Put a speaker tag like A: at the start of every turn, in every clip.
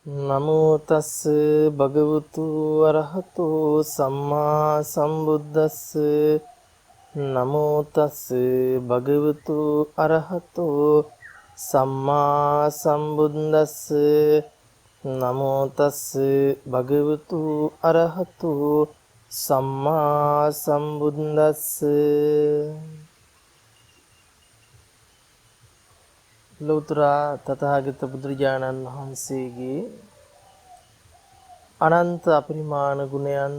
A: නමෝ තස් භගවතු අරහතෝ සම්මා සම්බුද්දස්ස නමෝ තස් භගවතු අරහතෝ සම්මා සම්බුද්දස්ස නමෝ තස් භගවතු අරහතෝ සම්මා සම්බුද්දස්ස ලෞතර තථාගත බුදුරජාණන් වහන්සේගේ අනන්ත අපරිමාණ ගුණයන්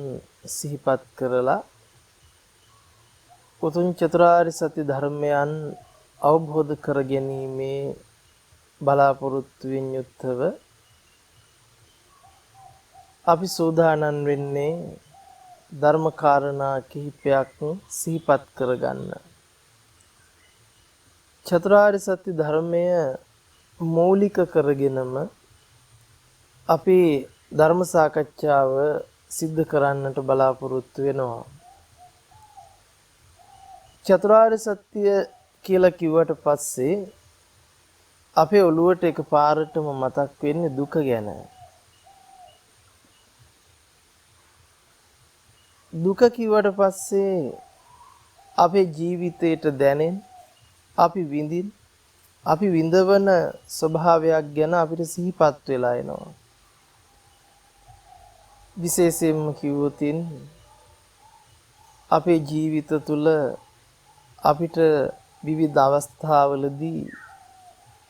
A: සිහිපත් කරලා උතුම් චතුරාර්ය සත්‍ය ධර්මයන් අවබෝධ කර ගැනීමේ බලාපොරොත්තුවෙන් යුක්තව අපි සූදානම් වෙන්නේ ධර්ම කාරණා කිහිපයක් සිහිපත් කරගන්න. චතුරාර්ය සත්‍ය ධර්මය මූලික කරගෙනම අපි ධර්ම සාකච්ඡාව සිද්ධ කරන්නට බලාපොරොත්තු වෙනවා. චතුරාර්ය සත්‍ය කියලා කිව්වට පස්සේ අපේ ඔළුවට එකපාරටම මතක් වෙන්නේ දුක ගැන. දුක කිව්වට පස්සේ අපේ ජීවිතයට දැනෙන, අපි විඳවන ස්වභාවයක් ගැන අපිට සිහිපත් වෙලා එනවා. විශේෂයෙන්ම කිව්වොත් අපේ ජීවිත තුළ අපිට විවිධ අවස්ථාවලදී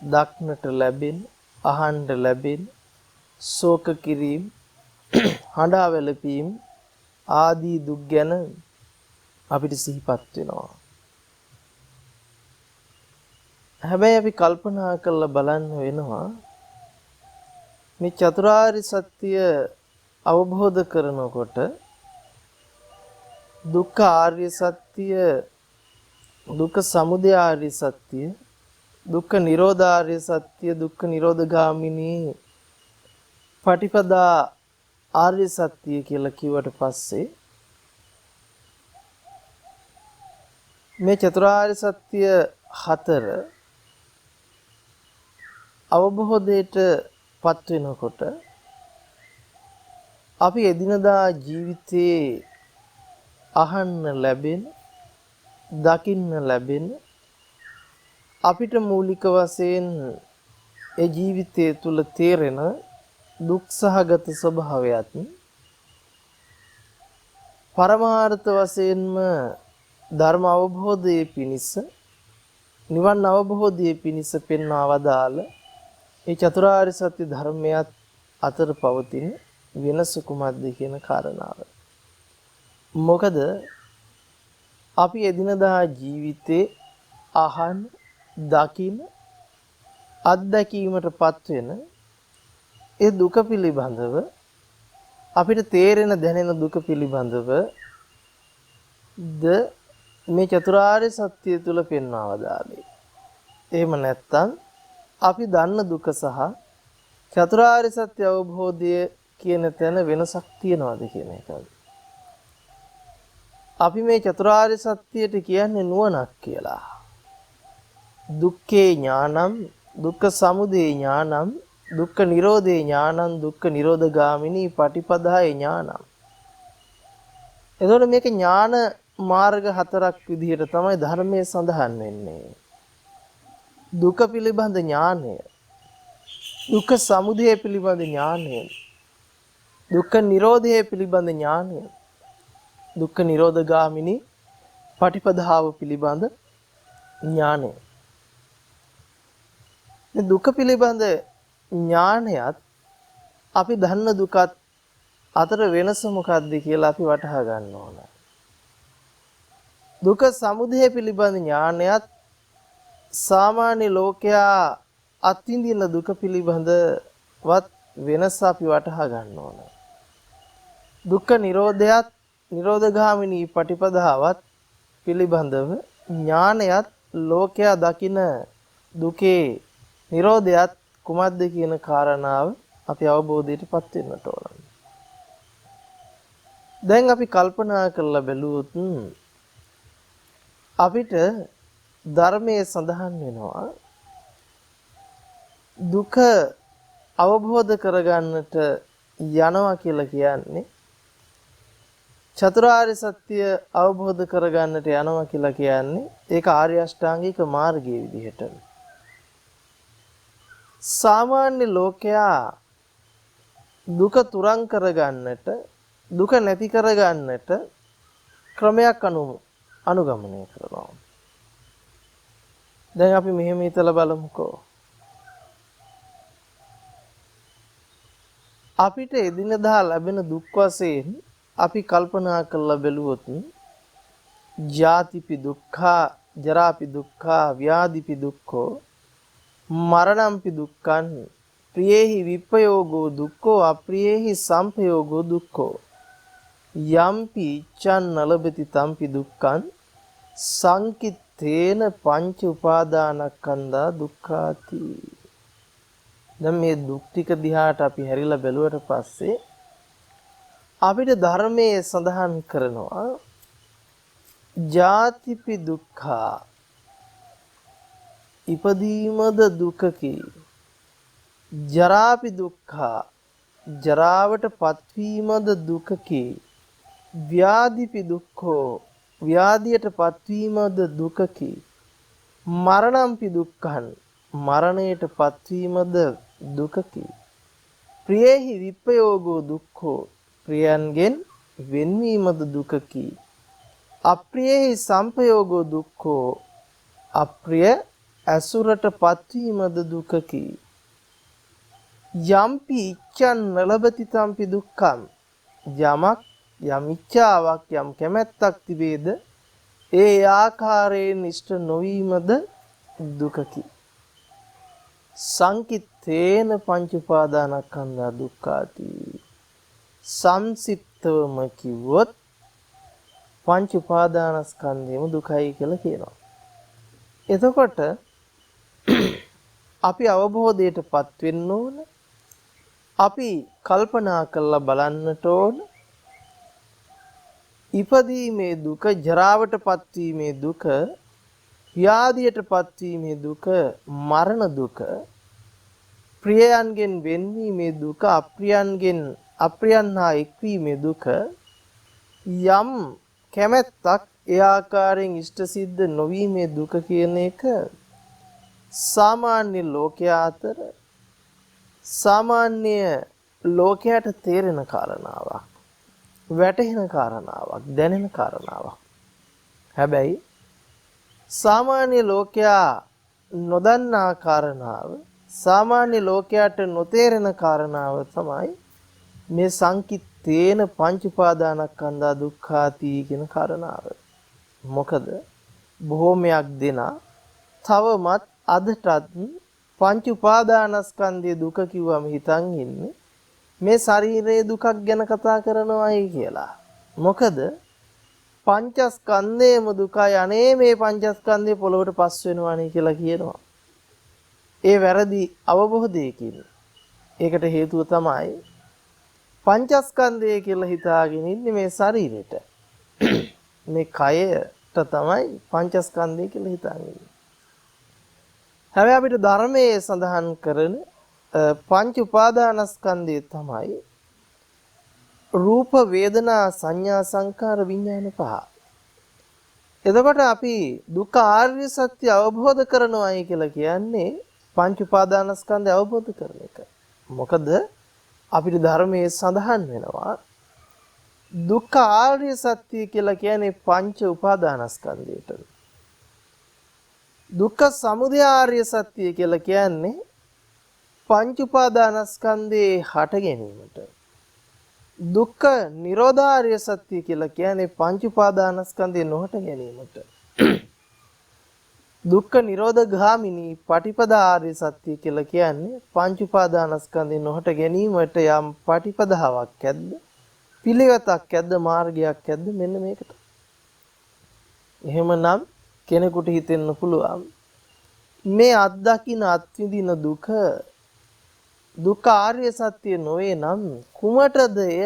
A: දක්නට ලැබෙන, අහන්න ලැබෙන ශෝක කිරීම, හඬා වැළපීම් ආදී දුක් ගැන අපිට සිහිපත් වෙනවා. හැබැයි අපි කල්පනා කරලා බලන්න වෙනවා මේ චතුරාර්ය සත්‍ය අවබෝධ කරනකොට දුක්ඛ ආර්ය සත්‍ය, දුක්ඛ සමුදය ආර්ය සත්‍ය, දුක්ඛ නිරෝධ ආර්ය සත්‍ය, දුක්ඛ නිරෝධ ගාමිනී පටිපදා ආර්ය සත්‍ය කියලා කිව්වට පස්සේ මේ චතුරාර්ය සත්‍ය හතර අවබෝධයට පත් වෙනකොට අපි එදිනදා ජීවිතේ අහන්න ලැබෙන, දකින්න ලැබෙන, අපිට මූලික වශයෙන් ඒ ජීවිතය තුල තේරෙන දුක් සහගත ස්වභාවයත් පරමාර්ථ වශයෙන්ම ධර්ම අවබෝධයේ පිණිස, නිවන් අවබෝධයේ පිණිස පෙන්වා වදාළ ඒ චතුරාර්ය සත්‍ය ධර්මයත් අතර පවතින වෙනස කුමක්ද කියන කාරණාව. මොකද අපි එදිනදා ජීවිතේ අහන, දකින, අත්දැකීමටපත් වෙන ඒ දුක පිළිබඳව, අපිට තේරෙන දැනෙන දුක පිළිබඳව ද මේ චතුරාර්ය සත්‍ය තුල පෙන්වා වදාළේ. එහෙම නැත්නම් අපි දන්න දුක සහ චතුරාර්ය සත්‍ය අවබෝධය කියන තැන වෙනසක් තියනවාද කියන එකයි. අපි මේ චතුරාර්ය සත්‍යයට කියන්නේ නුවණක් කියලා. දුක්ඛේ ඥානං, දුක්ඛ සමුදය ඥානං, දුක්ඛ නිරෝධේ ඥානං, දුක්ඛ නිරෝධ ගාමිනී පටිපදාය ඥානං. එතකොට මේක ඥාන මාර්ග හතරක් විදිහට තමයි ධර්මයේ සඳහන් වෙන්නේ. දුක පිළිබඳ ඥානය, දුක්ඛ සමුදය පිළිබඳ ඥානය, දුක්ඛ නිරෝධය පිළිබඳ ඥානය, දුක්ඛ නිරෝධ ගාමිනී පටිපදාව පිළිබඳ ඥානය. මේ දුක පිළිබඳ ඥානයත් අපි දන්න දුකත් අතර වෙනස මොකක්ද කියලා අපි වටහා ගන්න ඕන. දුක සමුදය පිළිබඳ ඥානයත් සාමාන්‍ය ලෝකයා අත්විඳින දුක පිළිබඳවත් වෙනස අපි වටහා ගන්න ඕන. දුක්ඛ නිරෝධයත්, නිරෝධගාමිනී පටිපදාවත් පිළිබඳව ඥානයත් ලෝකයා දකින දුකේ නිරෝධයත් කුමක්ද කියන කාරණාව අපි අවබෝධයටපත් වෙන්නට ඕන. දැන් අපි කල්පනා කරලා බැලුවොත් අපිට ධර්මයේ සඳහන් වෙනවා දුක අවබෝධ කරගන්නට යනවා කියලා කියන්නේ චතුරාර්ය සත්‍ය අවබෝධ කරගන්නට යනවා කියලා කියන්නේ ඒක ආර්ය අෂ්ටාංගික මාර්ගයේ විදිහට. සාමාන්‍ය ලෝකයා දුක තුරන් කරගන්නට දුක නැති කරගන්නට ක්‍රමයක් අනුගමනය කරනවා. දැන් අපි මෙහෙම හිතලා බලමුකෝ. අපිට එදිනදා ලැබෙන දුක් වශයෙන් අපි කල්පනා කරලා බැලුවොත් ජාතිපි දුක්ඛා, ජරාපි දුක්ඛා, ව්‍යාධිපි දුක්ඛෝ, මරණම්පි දුක්ඛං, ප්‍රියේහි විප්පයෝගෝ දුක්ඛෝ, අප්‍රියේහි සම්පයෝගෝ දුක්ඛෝ, යම්පි ඉච්ඡන් නලබති තම්පි දුක්ඛං සංකිත්තේන පංච උපාදානස්කන්ධා දුක්ඛාති. දැන් මේ දුක් ටික දිහාට අපි හැරිලා බැලුවට පස්සේ අපිට ධර්මයේ සඳහන් කරනවා ජාතිපි දුක්ඛා, ඉපදීමද දුකකි, ජරාපි දුක්ඛා, ජරාවට පත්වීමද දුකකි, ව්‍යාධිපි දුක්ඛෝ, ව්‍යාධියට පත්වීමද දුකකි, මරණම්පි දුක්ඛං, මරණයට පත්වීමද දුකකි, ප්‍රියේහි විප්පයෝගෝ දුක්ඛෝ, ප්‍රියයන්ගෙන් වෙන්වීමද දුකකි, අප්‍රියේහි සම්පයෝගෝ දුක්ඛෝ, අප්‍රිය ඇසුරට පත්වීමද දුකකි, යම්පි ඉච්ඡන් නලබති තම්පි දුක්ඛං, යමක් යම් ඉච්ඡාවක් යම් කැමැත්තක් තිබේද ඒ ආකාරයෙන් ඉෂ්ට නොවීමද දුකකි. සංකිත්තේන පංච උපාදානස්කන්ධා දුක්ඛාති. සංසිද්ධවම කිව්වොත් පංච උපාදානස්කන්ධයම දුකයි කියලා කියනවා. එතකොට අපි අවබෝධයටපත් වෙන්න ඕන. අපි කල්පනා කරලා බලන්නට ඕන. ඉපදීමේ දුක, ජරාවට පත්වීමේ දුක, ව්‍යාධියට පත්වීමේ දුක, මරණ දුක, ප්‍රියයන්ගෙන් වෙන්වීමේ දුක, අප්‍රියයන් හා එක්වීමේ දුක, යම් කැමැත්තක් ඒ ආකාරයෙන් ඉෂ්ට සිද්ධ නොවීමේ දුක කියන එක සාමාන්‍ය ලෝකයා අතර සාමාන්‍ය ලෝකයට තේරෙන කාරණාවක්, වැටහෙන කාරණාවක්, දැනෙන කාරණාවක්. හැබැයි සාමාන්‍ය ලෝකයා නොදන්නා කාරණාව, සාමාන්‍ය ලෝකයට නොතේරෙන කාරණාව තමයි මේ සංකිත්තේන පංච උපාදානස්කන්ධා දුක්ඛාති කියන කාරණාව. මොකද බොහෝමයක් දෙනා තවමත් අදටත් පංච උපාදානස්කන්ධයේ දුක කිව්වම හිතන් ඉන්නේ මේ ශරීරයේ දුකක් ගැන කතා කරනවායි කියලා. මොකද පංචස්කන්ධයේම දුකයි, අනේ මේ පංචස්කන්ධය පොළොවට පස් වෙනවානේ කියලා කියනවා. ඒ වැරදි අවබෝධයකින්. ඒකට හේතුව තමයි පංචස්කන්ධය කියලා හිතාගෙන ඉන්නේ මේ ශරීරෙට. මේ කයට තමයි පංචස්කන්ධය කියලා හිතාගෙන ඉන්නේ. හැබැයි අපිට ධර්මයේ සඳහන් කරන පංච උපාදානස්කන්ධය තමයි රූප, වේදනා, සංඥා, සංකාර, විඥාන පහ. එතකොට අපි දුක්ඛ ආර්ය සත්‍ය අවබෝධ කරනවායි කියලා කියන්නේ පංච උපාදානස්කන්ධය අවබෝධ කරන එක. මොකද අපිට ධර්මයේ සඳහන් වෙනවා දුක්ඛ ආර්ය සත්‍ය කියලා කියන්නේ පංච උපාදානස්කන්ධයට. දුක්ඛ සමුදය ආර්ය සත්‍ය කියලා කියන්නේ පංච උපාදානස්කන්ධේ හට ගැනීමට. දුක්ඛ නිරෝධාර්ය සත්‍ය කියලා කියන්නේ පංච උපාදානස්කන්ධේ නොහට ගැනීමට. දුක්ඛ නිරෝධ ගාමිනී පටිපදා ආර්ය සත්‍ය කියලා කියන්නේ පංච උපාදානස්කන්ධේ නොහට ගැනීමට යම් පටිපදාවක් ඇද්ද, පිළිවෙතක් ඇද්ද, මාර්ගයක් ඇද්ද, මෙන්න මේකට. එහෙමනම් කෙනෙකුට හිතෙන්න පුළුවන් මේ අත්දකින්න අත්විඳින දුක දුක්ඛ ආර්ය සත්‍ය නොවේ නම් කුමටද එය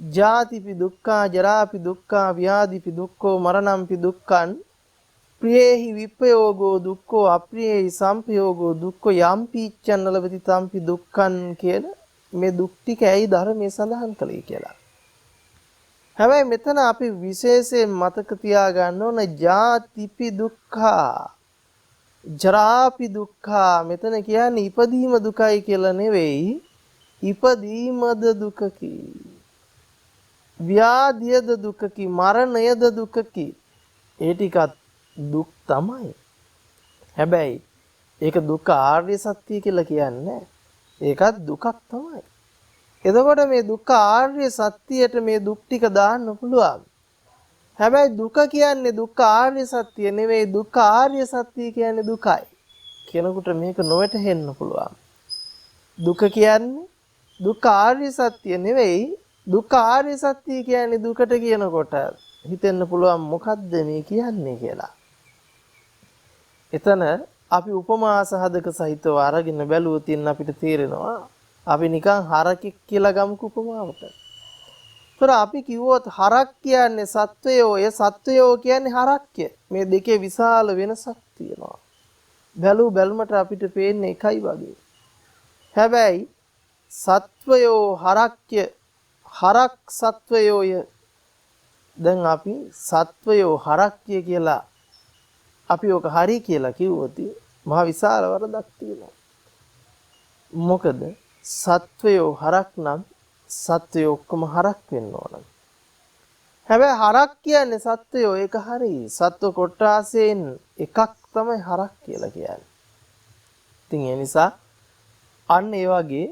A: ජාතිපි දුක්ඛා, ජරාපි දුක්ඛා, ව්‍යාධිපි දුක්ඛෝ, මරණම්පි දුක්ඛං ප්‍රියේහි විප්පයෝගෝ දුක්ඛෝ අප්‍රියේහි සම්පයෝගෝ දුක්ඛෝ යම්පි ඉච්ඡන්න ලබති තම්පි දුක්ඛං කියන මේ දුක් ටික ඇයි ධර්මයේ සඳහන් කළේ කියලා. හැබැයි මෙතන අපි විශේෂයෙන් මතක තියාගන්න ඕන ජාතිපි දුක්ඛා ජරාපි දුක්ඛා මෙතන කියන්නේ ඉපදීම දුකයි කියලා නෙවෙයි ඉපදීමද දුකකි ව්‍යාධියද දුකකි මරණයද දුකකි ඒ ටිකත් දුක් තමයි. හැබැයි ඒක දුක්ඛ ආර්ය සත්‍ය කියලා කියන්නේ ඒකත් දුකක් තමයි. එතකොට මේ දුක්ඛ ආර්ය සත්‍යයට මේ දුක් ටික දාන්න පුළුවන්. හැබැයි දුක කියන්නේ දුක්ඛ ආර්ය සත්‍ය නෙවෙයි දුක්ඛ ආර්ය සත්‍ය කියන්නේ දුකයි. කෙනෙකුට මේක නොවැටහෙන්න පුළුවන්. දුක කියන්නේ දුක්ඛ ආර්ය සත්‍ය නෙවෙයි දුක්ඛ ආර්ය සත්‍ය කියන්නේ දුකට කියනකොට හිතෙන්න පුළුවන් මොකද්ද මේ කියන්නේ කියලා. එතන අපි උපමා සහදක සහිතව අරගෙන බැලුවොත් අපිට තේරෙනවා අපි නිකන් හරකෙක් කියලා ගමුකෝ උපමාවට. ඒතර අපි කිව්වොත් හරක් කියන්නේ සත්වයෝ, ඒ සත්වයෝ කියන්නේ හරක්ය. මේ දෙකේ විශාල වෙනසක් තියෙනවා. බැලුමට අපිට පේන්නේ එකයි වගේ. හැබැයි සත්වයෝ හරක්ය, හරක් සත්වයෝය. දැන් අපි සත්වයෝ හරක්ය කියලා අපි ඔක හරි කියලා කිව්වොත් මහ විශාල වරදක් තියෙනවා. මොකද සත්වයෝ හරක් නම් සත්වයෝ ඔක්කොම හරක් වෙන්න ඕන. හැබැයි හරක් කියන්නේ සත්වයෝ ඒක හරි. සත්ව කොටාසෙන් එකක් තමයි හරක් කියලා කියන්නේ. ඉතින් ඒ නිසා අන්න ඒ වගේ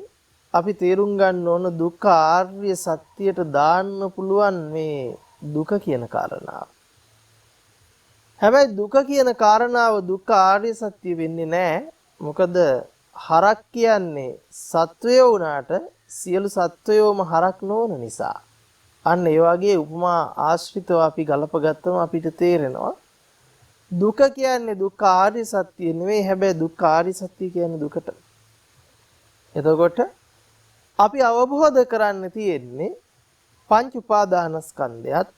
A: අපි තේරුම් ගන්න ඕන දුක්ඛ ආර්ය සත්‍යයට දාන්න පුළුවන් මේ දුක කියන කාරණාව. හැබැයි දුක කියන කාරණාව දුක්ඛ ආර්ය සත්‍ය වෙන්නේ නැහැ. මොකද හරක් කියන්නේ සත්වයෝ වුණාට සියලු සත්වයෝම හරක් නොවන නිසා. අන්න ඒ වගේ උපමා ආශ්‍රිතව අපි ගලප ගත්තම අපිට තේරෙනවා දුක කියන්නේ දුක්ඛ ආර්ය සත්‍ය නෙවෙයි. හැබැයි දුක්ඛ ආර්ය සත්‍ය කියන්නේ දුකට. එතකොට අපි අවබෝධ කරන්න තියෙන්නේ පංච උපාදානස්කන්ධයත්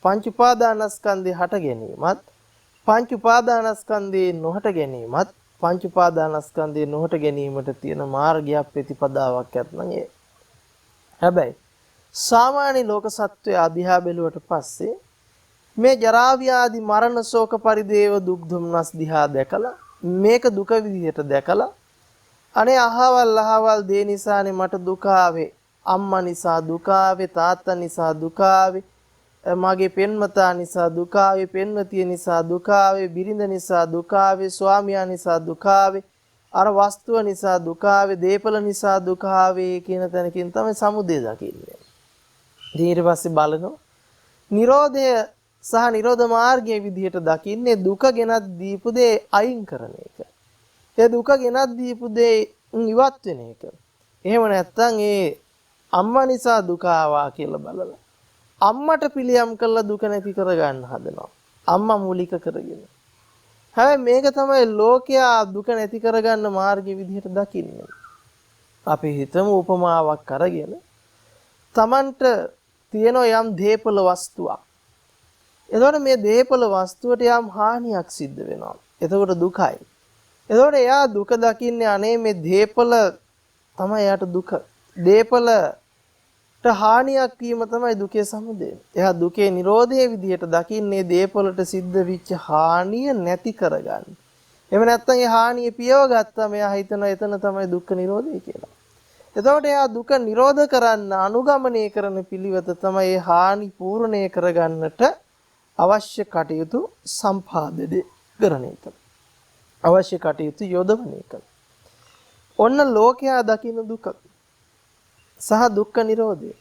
A: පංච උපාදානස්කන්ධේ හට ගැනීමත් පංච උපාදානස්කන්ධේ නොහට ගැනීමත් පංච උපාදානස්කන්ධේ නොහට ගැනීමට තියෙන මාර්ගයක් ප්‍රතිපදාවක් නැත්නම් ඒ. හැබැයි සාමාන්‍ය ලෝක සත්වය අධ්‍යා බැලුවට පස්සේ මේ ජරා ව්‍යාධි මරණ ශෝක පරිදේව දුක් දුම්නස් දිහා දැකලා මේක දුක විදිහට දැකලා අනේ අහවල් දේ නිසානේ මට දුක ආවේ. අම්මා නිසා දුක ආවේ, තාත්තා නිසා දුක ආවේ, මගේ පෙන්වතා නිසා දුක ආවේ, පෙන්වතිය නිසා දුක ආවේ, බිරිඳ නිසා දුක ආවේ, ස්වාමියා නිසා දුක ආවේ, අර වස්තුව නිසා දුක ආවේ, දීපල නිසා දුක ආවේ කියන තැනකින් තමයි සමුදය දකින්නේ. ඊට පස්සේ බලනවා නිරෝධය සහ නිරෝධ මාර්ගයේ විදිහට දකින්නේ දුක ගෙනත් දීපු දේ අයින් කරන එක. ඒ දුක ගෙනත් දීපු දේ ඉවත් වෙන එක. එහෙම නැත්නම් ඒ අම්මා නිසා දුක ආවා කියලා බලලා අම්මට පිළියම් කළා දුක නැති කරගන්න හදනවා. අම්මා මූලික කරගෙන. හැබැයි මේක තමයි ලෝකයා දුක නැති කරගන්න මාර්ගය විදිහට දකින්නේ. අපි හිතමු උපමාවක් අරගෙන Tamanට තියෙන යම් දීපල වස්තුවක්. එතකොට මේ දීපල වස්තුවට යම් හානියක් සිද්ධ වෙනවා. එතකොට දුකයි. එතකොට එයා දුක දකින්නේ අනේ මේ දීපල තමයි එයාට දුක. දීපලට හානියක් වීම තමයි දුකේ සමුදය. එයා දුකේ නිරෝධයේ විදිහට දකින්නේ දීපලට සිද්ධ වෙච්ච හානිය නැති කරගන්න. එහෙම නැත්නම් ඒ හානිය පියව ගත්තම එයා හිතනවා එතන තමයි දුක්ඛ නිරෝධය කියලා. එතකොට එයා දුක නිරෝධ කරන්න අනුගමනය කරන පිළිවෙත තමයි ඒ හානි පූර්ණය කරගන්නට අවශ්‍ය කටයුතු සම්පාදනය කරන එක. අවශ්‍ය කටයුතු යොදවන එක. ඔන්න ලෝකයා දකින දුක සහ දුක්ඛ නිරෝධය.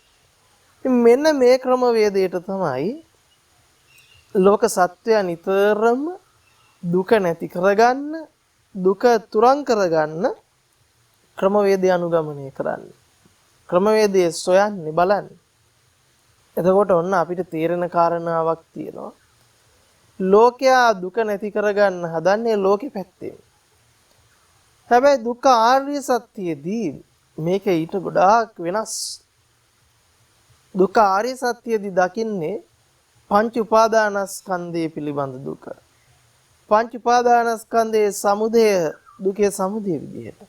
A: මෙන්න මේ ක්‍රමවේදයට තමයි ලෝක සත්වයා නිතරම දුක නැති කරගන්න, දුක තුරන් කරගන්න ක්‍රමවේදය අනුගමනය කරන්නේ. ක්‍රමවේදයේ සොයන්නේ බලන්නේ. එතකොට ඔන්න අපිට තේරෙන කාරණාවක් තියෙනවා. ලෝකයා දුක නැති කරගන්න හදන්නේ ලෝකෙ පැත්තෙන්. හැබැයි දුක්ඛ ආර්ය සත්‍යයේදී මේක ඊට ගොඩාක් වෙනස්. දුක්ඛ ආර්ය සත්‍යයේදී දකින්නේ පංච උපාදානස්කන්ධය පිළිබඳ දුක. පංච උපාදානස්කන්ධයේ සමුදය දුකේ සමුදය විදිහට.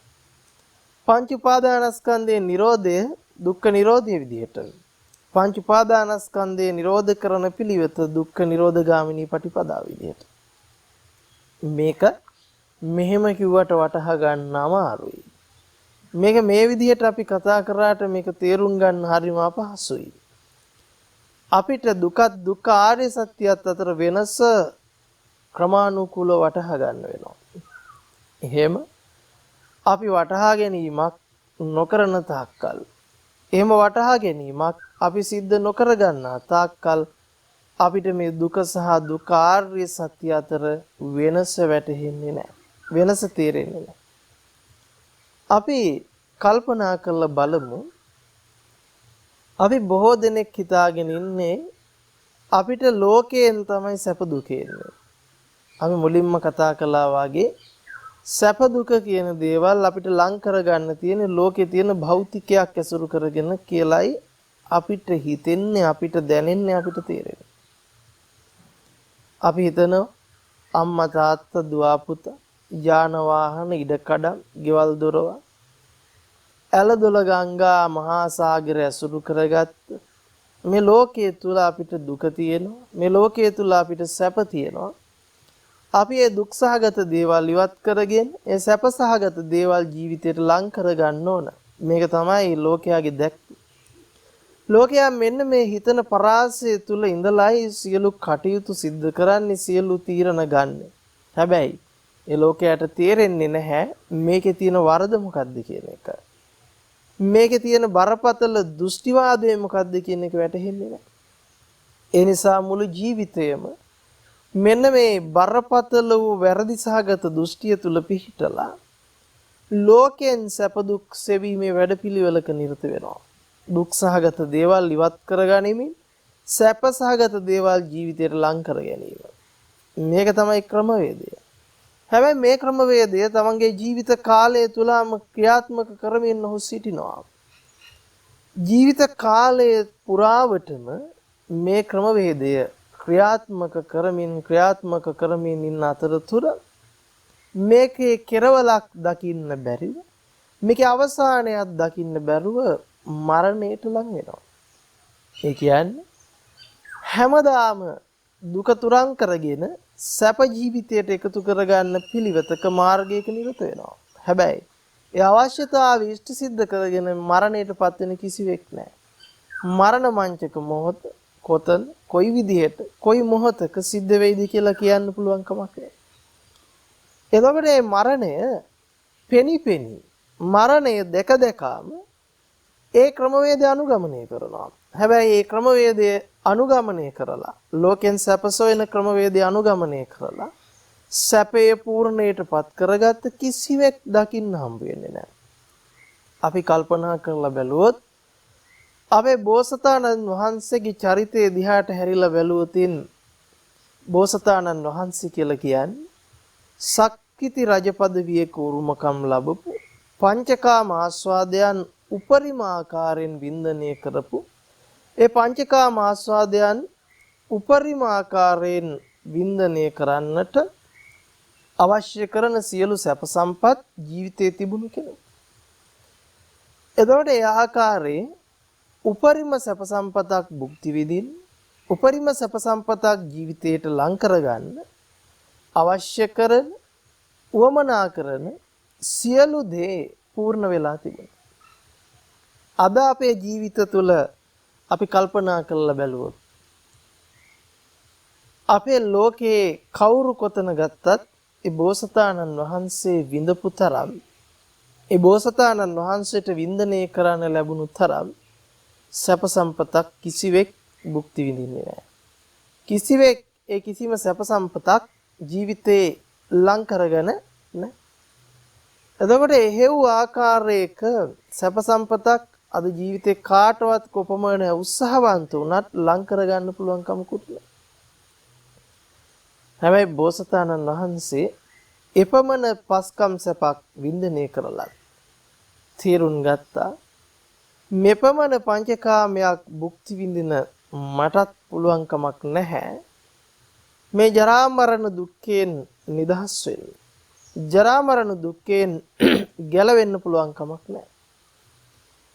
A: පංච උපාදානස්කන්ධයේ නිරෝධය දුක්ඛ නිරෝධය විදිහට. පංච උපාදානස්කන්ධයේ නිරෝධ කරන පිළිවෙත දුක්ඛ නිරෝධගාමිනී පටිපදා විදිහට. මේක මෙහෙම කිව්වට වටහා ගන්න අමාරුයි. මේක මේ විදිහට අපි කතා කරාට මේක තේරුම් ගන්න හරිම අපහසුයි. අපිට දුක දුක්ඛ ආර්ය සත්‍යයත් අතර වෙනස ක්‍රමානුකූලව වටහා ගන්න වෙනවා. එහෙම අපි වටහා ගැනීමක් නොකරන තාක්කල්, එහෙම වටහා ගැනීමක් අපි සිද්ධ නොකර ගන්නා තාක්කල් අපිට මේ දුක සහ දුක්ඛ ආර්ය සත්‍ය අතර වෙනස වැටහෙන්නේ නැහැ. වෙනස තේරෙන්නේ නැහැ. අපි කල්පනා කරලා බලමු. අපි බොහෝ දෙනෙක් හිතාගෙන ඉන්නේ අපිට ලෝකයෙන් තමයි සැප දුක එන්නේ. අපි මුලින්ම කතා කළා වගේ සැප දුක කියන දේවල් අපිට ලං කරගන්න තියෙන ලෝකේ තියෙන භෞතිකයක් ඇසුරු කරගෙන කියලායි අපිට හිතෙන්නේ, අපිට දැනෙන්නේ, අපිට තේරෙන්නේ. අපි හිතනවා අම්මා තාත්තා දුව පුතා යාන වාහන ඉඩකඩම් ගෙවල් දොරවල් ඇලදොල ගංගා මහා සාගරය ඇසුරු කරගත්ත මේ ලෝකයේ තුල අපිට දුක තියෙනවා. මේ ලෝකයේ තුල අපිට සැප තියෙනවා. අපි ඒ දුක්සහගත දේවල් ඉවත් කරගෙන ඒ සැපසහගත දේවල් ජීවිතයට ලං කරගන්න ඕන. මේක තමයි ලෝකයාගේ දැක්ම. ලෝකයා මෙන්න මේ හිතන පරාසය තුල ඉඳලායි සියලු කටයුතු සිද්ධ කරන්නේ, සියලු තීරණ ගන්න. හැබැයි ඒ ලෝකයට තේරෙන්නේ නැහැ මේකේ තියෙන වරද මොකද්ද කියන එක. මේකේ තියෙන බරපතල දෘෂ්ටිවාදය මොකද්ද කියන එක වැටහෙන්නේ නැහැ. ඒ නිසා මුළු ජීවිතයම මෙන්න මේ බරපතල වූ වැරදි සහගත දෘෂ්ටිය තුල පිහිටලා ලෝකෙන් සැප දුක් සෙවීමේ වැඩපිළිවෙලක නිරත වෙනවා. දුක් සහගත දේවල් ඉවත් කරගනිමින් සැප සහගත දේවල් ජීවිතයට ලං කර ගැනීම. මේක තමයි ක්‍රමවේදය. හැබැයි මේ ක්‍රමවේදය තමන්ගේ ජීවිත කාලය තුලම ක්‍රියාත්මක කරමින් ඔහු සිටිනවා. ජීවිත කාලය පුරාවටම මේ ක්‍රමවේදය ක්‍රියාත්මක කරමින් ඉන්න අතරතුර මේකේ කෙරවලක් දකින්න බැරිව, මේකේ අවසානයක් දකින්න බැරුව මරණයට ලං වෙනවා. ඒ කියන්නේ හැමදාම දුක තුරන් කරගෙන සැප ජීවිතයට එකතු කරගන්න පිළිවෙතක මාර්ගයක නිරත වෙනවා. හැබැයි ඒ අවශ්‍යතාවය ඉෂ්ට සිද්ධ කරගෙන මරණයටපත් වෙන කිසිවෙක් නැහැ. මරණ මංචක මොහොත කොතන කොයි විදිහට කොයි මොහොතක සිද්ධ වෙයිද කියලා කියන්න පුළුවන් කමක් නැහැ. එතකොට මේ මරණය පෙනිපෙනි මරණය දැක දැකාම ඒ ක්‍රමවේදය අනුගමනය කරනවා. හැබැයි ඒ ක්‍රමවේදය අනුගමනය කරලා ලෝකෙන් සැපසොයන ක්‍රමවේදය අනුගමනය කරලා සැපේ පූර්ණයටපත් කරගත්ත කිසිවෙක් දකින්න හම්බ වෙන්නේ නැහැ. අපි කල්පනා කරලා බැලුවොත් අපේ බෝසතාණන් වහන්සේගේ චරිතය දිහාට හැරිලා බැලුවොතින් බෝසතාණන් වහන්සේ කියලා කියන්නේ සක්විති රජ පදවියේ උරුමකම් ලැබපු පංචකාම ආස්වාදයන් උපරිම ආකාරයෙන් වින්දනය කරපු ඒ පංචකාම ආස්වාදයන් උපරිම ආකාරයෙන් වින්දනය කරන්නට අවශ්‍ය කරන සියලු සැප සම්පත් ජීවිතයේ තිබුණු කෙනෙක්. එතකොට ඒ ආකාරයේ උපරිම සැප සම්පතක් භුක්ති විඳින්න, උපරිම සැප සම්පතක් ජීවිතයට ලං කරගන්න අවශ්‍ය කරන උවමනා කරන සියලු දේ පූර්ණ වෙලා තිබෙනවා. අද අපේ ජීවිත තුළ අපි කල්පනා කරලා බැලුවොත් අපේ ලෝකේ කවුරු කොතන ගත්තත් ඒ බෝසතාණන් වහන්සේ විඳපු තරම්, ඒ බෝසතාණන් වහන්සේට වින්දනය කරන්න ලැබුණු තරම් සැප සම්පතක් කිසිවෙක් භුක්ති විඳින්නේ නැහැ. කිසිවෙක් ඒ කිසිම සැප සම්පතක් ජීවිතේ ලං කරගෙන නැහැ. එතකොට එහෙව් ආකාරයක සැප සම්පතක් අද ජීවිතේ කාටවත් කොපමණ උත්සාහවන්ත වුණත් ලං කරගන්න පුළුවන් කමකුත් නැහැ. හැබැයි බෝසතාණන් වහන්සේ එපමණ පස්කම් සැපක් වින්දනය කරලා තීරුම් ගත්තා. මෙපමණ පංචකාමයක් භුක්ති විඳින මටත් පුළුවන් කමක් නැහැ. මේ ජරා මරණ දුක්ඛයෙන් නිදහස් වෙන්න. ජරා මරණ දුක්ඛයෙන් ගැලවෙන්න පුළුවන් කමක් නැහැ.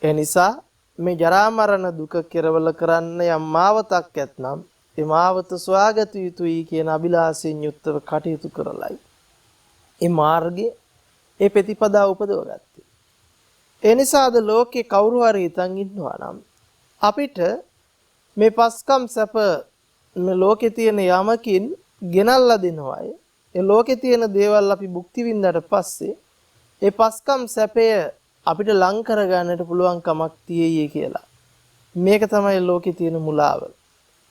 A: ඒ නිසා මේ ජරා මරණ දුක කෙරවල කරන්න යම් මාවතක් ඇතනම් ඒ මාවත සොයාගත යුතුයි කියන අභිලාෂයෙන් යුක්තව කටයුතු කරලයි ඒ මාර්ගයේ ඒ ප්‍රතිපදාව උපදවගත්තේ. ඒ නිසා අද ලෝකේ කවුරු හරි හිතන් ඉන්නවා නම් අපිට මේ පස්කම් සැප මේ ලෝකේ තියෙන යමකින් ගෙනල්ලා දෙනවායි ඒ ලෝකේ තියෙන දේවල් අපි භුක්ති විඳලා පස්සේ ඒ පස්කම් සැපය අපිට ලං කර ගන්නට පුළුවන් කමක් තියෙයි කියලා. මේක තමයි ලෝකේ තියෙන මුලාව.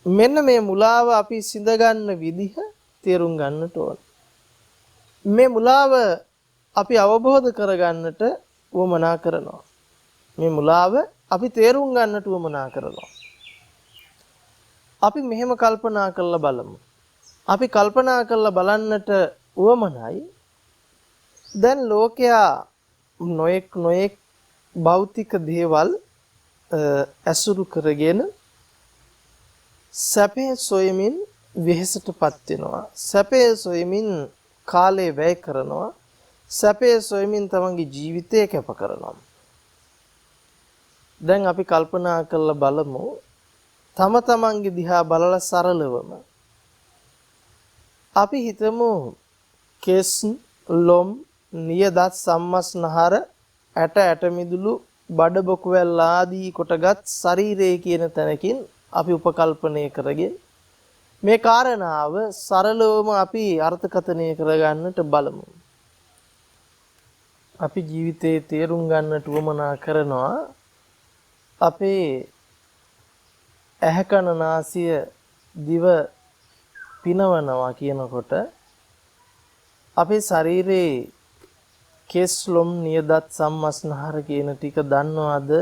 A: මෙන්න මේ මුලාව අපි සිඳ ගන්න විදිහ තේරුම් ගන්නට ඕන. මේ මුලාව අපි අවබෝධ කර ගන්නට උවමනා කරනවා. මේ මුලාව අපි තේරුම් ගන්නට උවමනා කරනවා. අපි මෙහෙම කල්පනා කරලා බලමු. අපි කල්පනා කරලා බලන්නට උවමනයි. දැන් ලෝකයා නොඑක් භෞතික දේවල් ඇසුරු කරගෙන සැපේ සොයමින් වෙහෙසටපත් වෙනවා. සැපේ සොයමින් කාලය වැය කරනවා. සැපේ සොයමින් තමන්ගේ ජීවිතය කැප කරනවා. දැන් අපි කල්පනා කරලා බලමු තම තමන්ගේ දිහා බලලා සරලවම අපි හිතමු කෙස් ලොම් නියදත් සම්මස්නහර ඇට මිදුළු බඩ බොකුවැල් ආදී කොටගත් ශරීරය කියන තැනකින් අපි උපකල්පනය කරගෙන මේ කාරණාව සරලවම අපි අර්ථකථනය කරගන්නට බලමු. අපි ජීවිතේ තේරුම් ගන්නට උවමනා කරනවා අපේ ඇහැ කන නාසය දිව පිනවනවා කියනකොට අපේ ශරීරේ කෙස් ලොම් නියදත් සම්මස්නහර කියන ටික දන්නවද?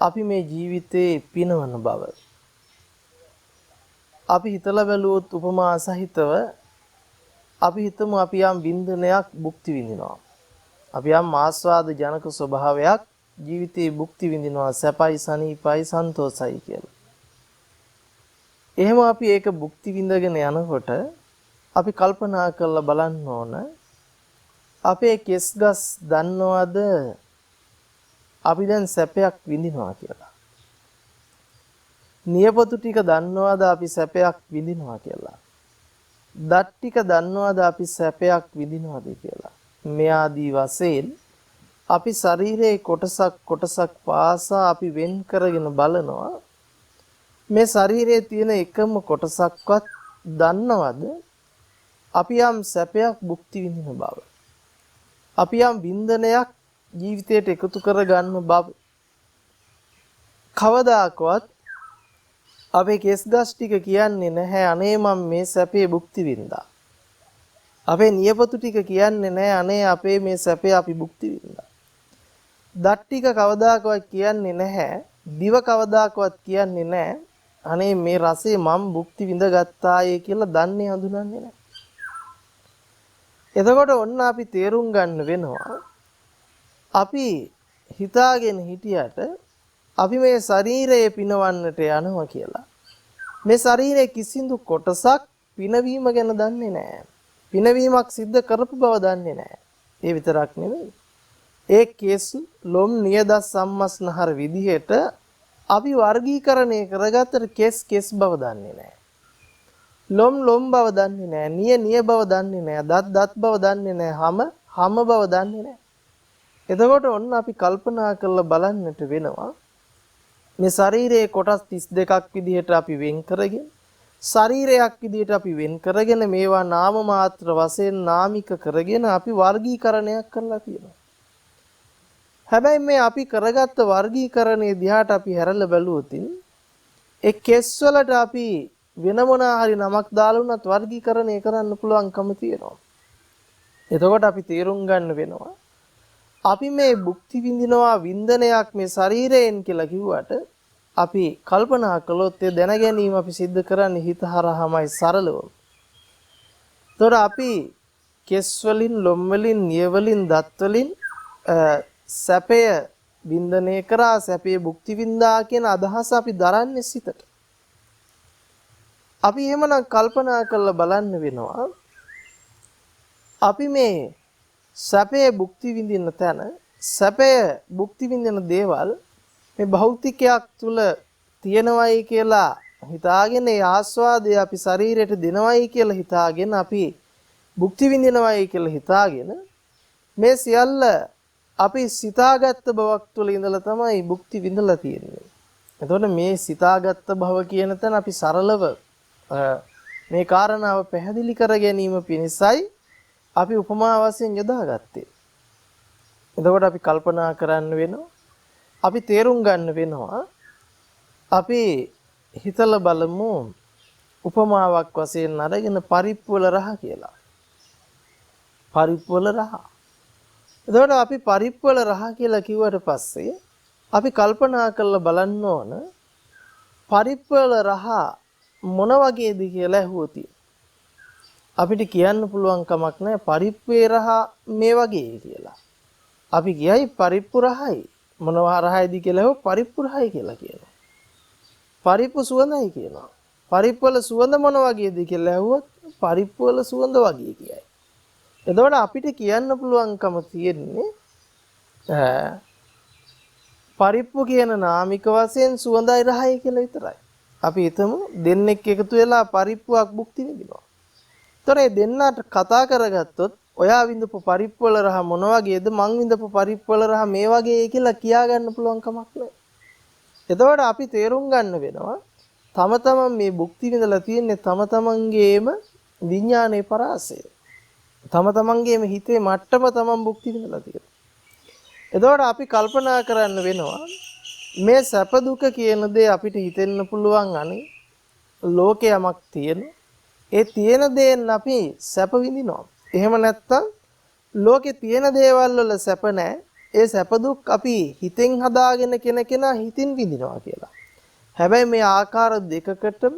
A: අපි මේ ජීවිතේ පිනවන බව. අපි හිතලා බැලුවොත් උපමා සහිතව අපි හිතමු අපි යම් වින්දනයක් භුක්ති විඳිනවා. අපි යම් ආස්වාද ජනක ස්වභාවයක් ජීවිතේ භුක්ති විඳිනවා සැපයි සනීපයි සන්තෝසයි කියලා. එහෙම අපි ඒක භුක්ති විඳගෙන යනකොට අපි කල්පනා කරලා බලන්න ඕන අපේ කෙස් ගස් දන්නවද අපි දැන් සැපයක් විඳිනවා කියලා. නියපොතු ටික දන්නවද අපි සැපයක් විඳිනවා කියලා. දත් ටික දන්නවද අපි සැපයක් විඳිනවද කියලා. මේ ආදී වශයෙන් අපි ශරීරයේ කොටසක් පාසා අපි වෙන් කරගෙන බලනවා මේ ශරීරයේ තියෙන එකම කොටසක්වත් දන්නවද අපි යම් සැපයක් භුක්ති විඳින බව. අපි යම් වින්දනයක් ජීවිතයට එකතු කරගන්න බව. කවදාකවත් අපේ කෙස් ගස් ටික කියන්නේ නැහැ අනේ මම මේ සැපේ භුක්ති විඳා. අපේ නියපොතු ටික කියන්නේ නැහැ අනේ අපේ මේ සැපේ අපි භුක්ති විඳා. දත් ටික කවදාකවත් කියන්නේ නැහැ දිව කවදාකවත් කියන්නේ නැහැ අනේ මේ රසය මම භුක්ති විඳගත්තායේ කියලා දන්නේ හඳුනන්නේ නැහැ. එතකොට ඔන්න අපි තේරුම් ගන්න වෙනවා අපි හිතාගෙන හිටියට අපි මේ ශරීරය පිනවන්නට යනවා කියලා. මේ ශරීරයේ කිසිදු කොටසක් පිනවීම ගැන දන්නේ නැහැ. පිනවීමක් සිද්ධ කරපු බව දන්නේ නැහැ. ඒ විතරක් නෙවෙයි. ඒ කෙස් ලොම් නියදත් සම්මස්නහර විදිහට අපි වර්ගීකරණය කරගත්තට කෙස් බව දන්නේ නැහැ. ලොම් බව දන්නේ නැහැ. නිය බව දන්නේ නැහැ. දත් බව දන්නේ නැහැ. හම බව දන්නේ නැහැ. එතකොට ඔන්න අපි කල්පනා කරලා බලන්නට වෙනවා මේ ශරීරයේ කොටස් 32ක් විදිහට අපි වෙන් කරගෙන ශරීරයක් විදිහට අපි වෙන් කරගෙන මේවා නාම මාත්‍ර වශයෙන් නාමික කරගෙන අපි වර්ගීකරණයක් කරලා තියෙනවා. හැබැයි මේ අපි කරගත්ත වර්ගීකරණයේ දිහාට අපි හැරලා බැලුවොත් ඒ කෙස් වලට අපි වෙන මොනා හරි නමක් දාලා උනත් වර්ගීකරණය කරන්න පුළුවන්කම තියෙනවා. එතකොට අපි තේරුම් ගන්න වෙනවා අපි මේ භුක්ති විඳිනවා වින්දනයක් මේ ශරීරයෙන් කියලා කිව්වට අපි කල්පනා කළොත් ඒ දැන ගැනීම අපි සිද්ධ කරන්නේ හිත හරහාමයි සරලවම. ඒතොර අපි කෙස් වලින් ලොම් වලින් නිය වලින් දත් වලින් සැපය වින්දනය කරා සැපේ භුක්ති විඳා කියන අදහස අපි දරන්නේ සිතට. අපි එහෙමනම් කල්පනා කරලා බලන්න වෙනවා අපි මේ සැපේ භුක්ති විඳින තැන සැපය භුක්ති විඳින දේවල් මේ භෞතිකයක් තුල තියෙනවයි කියලා හිතාගෙන ඒ ආස්වාදය අපි ශරීරයට දෙනවයි කියලා හිතාගෙන අපි භුක්ති විඳිනවයි කියලා හිතාගෙන මේ සියල්ල අපි සිතාගත්ත බවක් තුළ ඉඳලා තමයි භුක්ති විඳලා තියෙන්නේ. එතකොට මේ සිතාගත්ත භව කියන තැන අපි සරලව මේ කාරණාව පැහැදිලි කර ගැනීම පිණිසයි අපි උපමා වශයෙන් යොදාගත්තේ. එතකොට අපි කල්පනා කරන්න වෙනවා අපි තේරුම් ගන්න වෙනවා අපි හිතලා බලමු උපමාවක් වශයෙන් අරගෙන පරිප්පු වල රහ කියලා. පරිප්පු වල රහ. එතකොට අපි පරිප්පු වල රහ කියලා කිව්වට පස්සේ අපි කල්පනා කරලා බලන්න ඕන පරිප්පු වල රහ මොන වගේද කියලා ඇහුවොත් අපිට කියන්න පුළුවන් කමක් නැහැ පරිප්පුවේ රහ මේ වගේ කියලා. අපි කියයි පරිප්පු රහයි. මොනවා රහයිද කියලා ඇහුවොත් පරිප්පු රහයි කියලා කියනවා. පරිප්පු සුවඳයි කියනවා. පරිප්පු වල සුවඳ මොන වගේද කියලා ඇහුවොත් පරිප්පු වල සුවඳ වගේ කියයි. එතකොට අපිට කියන්න පුළුවන්කම තියෙන්නේ පරිප්පු කියන නාමික වශයෙන් සුවඳයි රහයි කියලා විතරයි. අපි හිතමු දෙන්නෙක් එකතු වෙලා පරිප්පුවක් භුක්ති විඳිනවා. ඒතර මේ දෙන්නාට කතා කරගත්තොත් ඔයා විඳපු පරිප්පු වල රහ මොන වගේද මං විඳපු පරිප්පු වල රහ මේ වගේ කියලා කියා ගන්න පුළුවන් කමක් නැහැ. එතකොට අපි තේරුම් ගන්න වෙනවා තම තමන් මේ භුක්ති විඳලා තියෙන්නේ තම තමන්ගේම විඥානයේ පරාසය. තම තමන්ගේම හිතේ මට්ටම තමන් භුක්ති විඳලා තියෙනවා. එතකොට අපි කල්පනා කරන්න වෙනවා මේ සැප දුක කියන දේ අපිට හිතෙන්න පුළුවන් අනේ ලෝකේ යමක් තියෙනවා. ඒ තියෙන දේෙන් අපි සැප විඳිනවා. එහෙම නැත්නම් ලෝකේ තියෙන දේවල් වල සැප නැහැ. ඒ සැප දුක් අපි හිතෙන් හදාගෙන කෙනා හිතින් විඳිනවා කියලා. හැබැයි මේ ආකාර දෙකකටම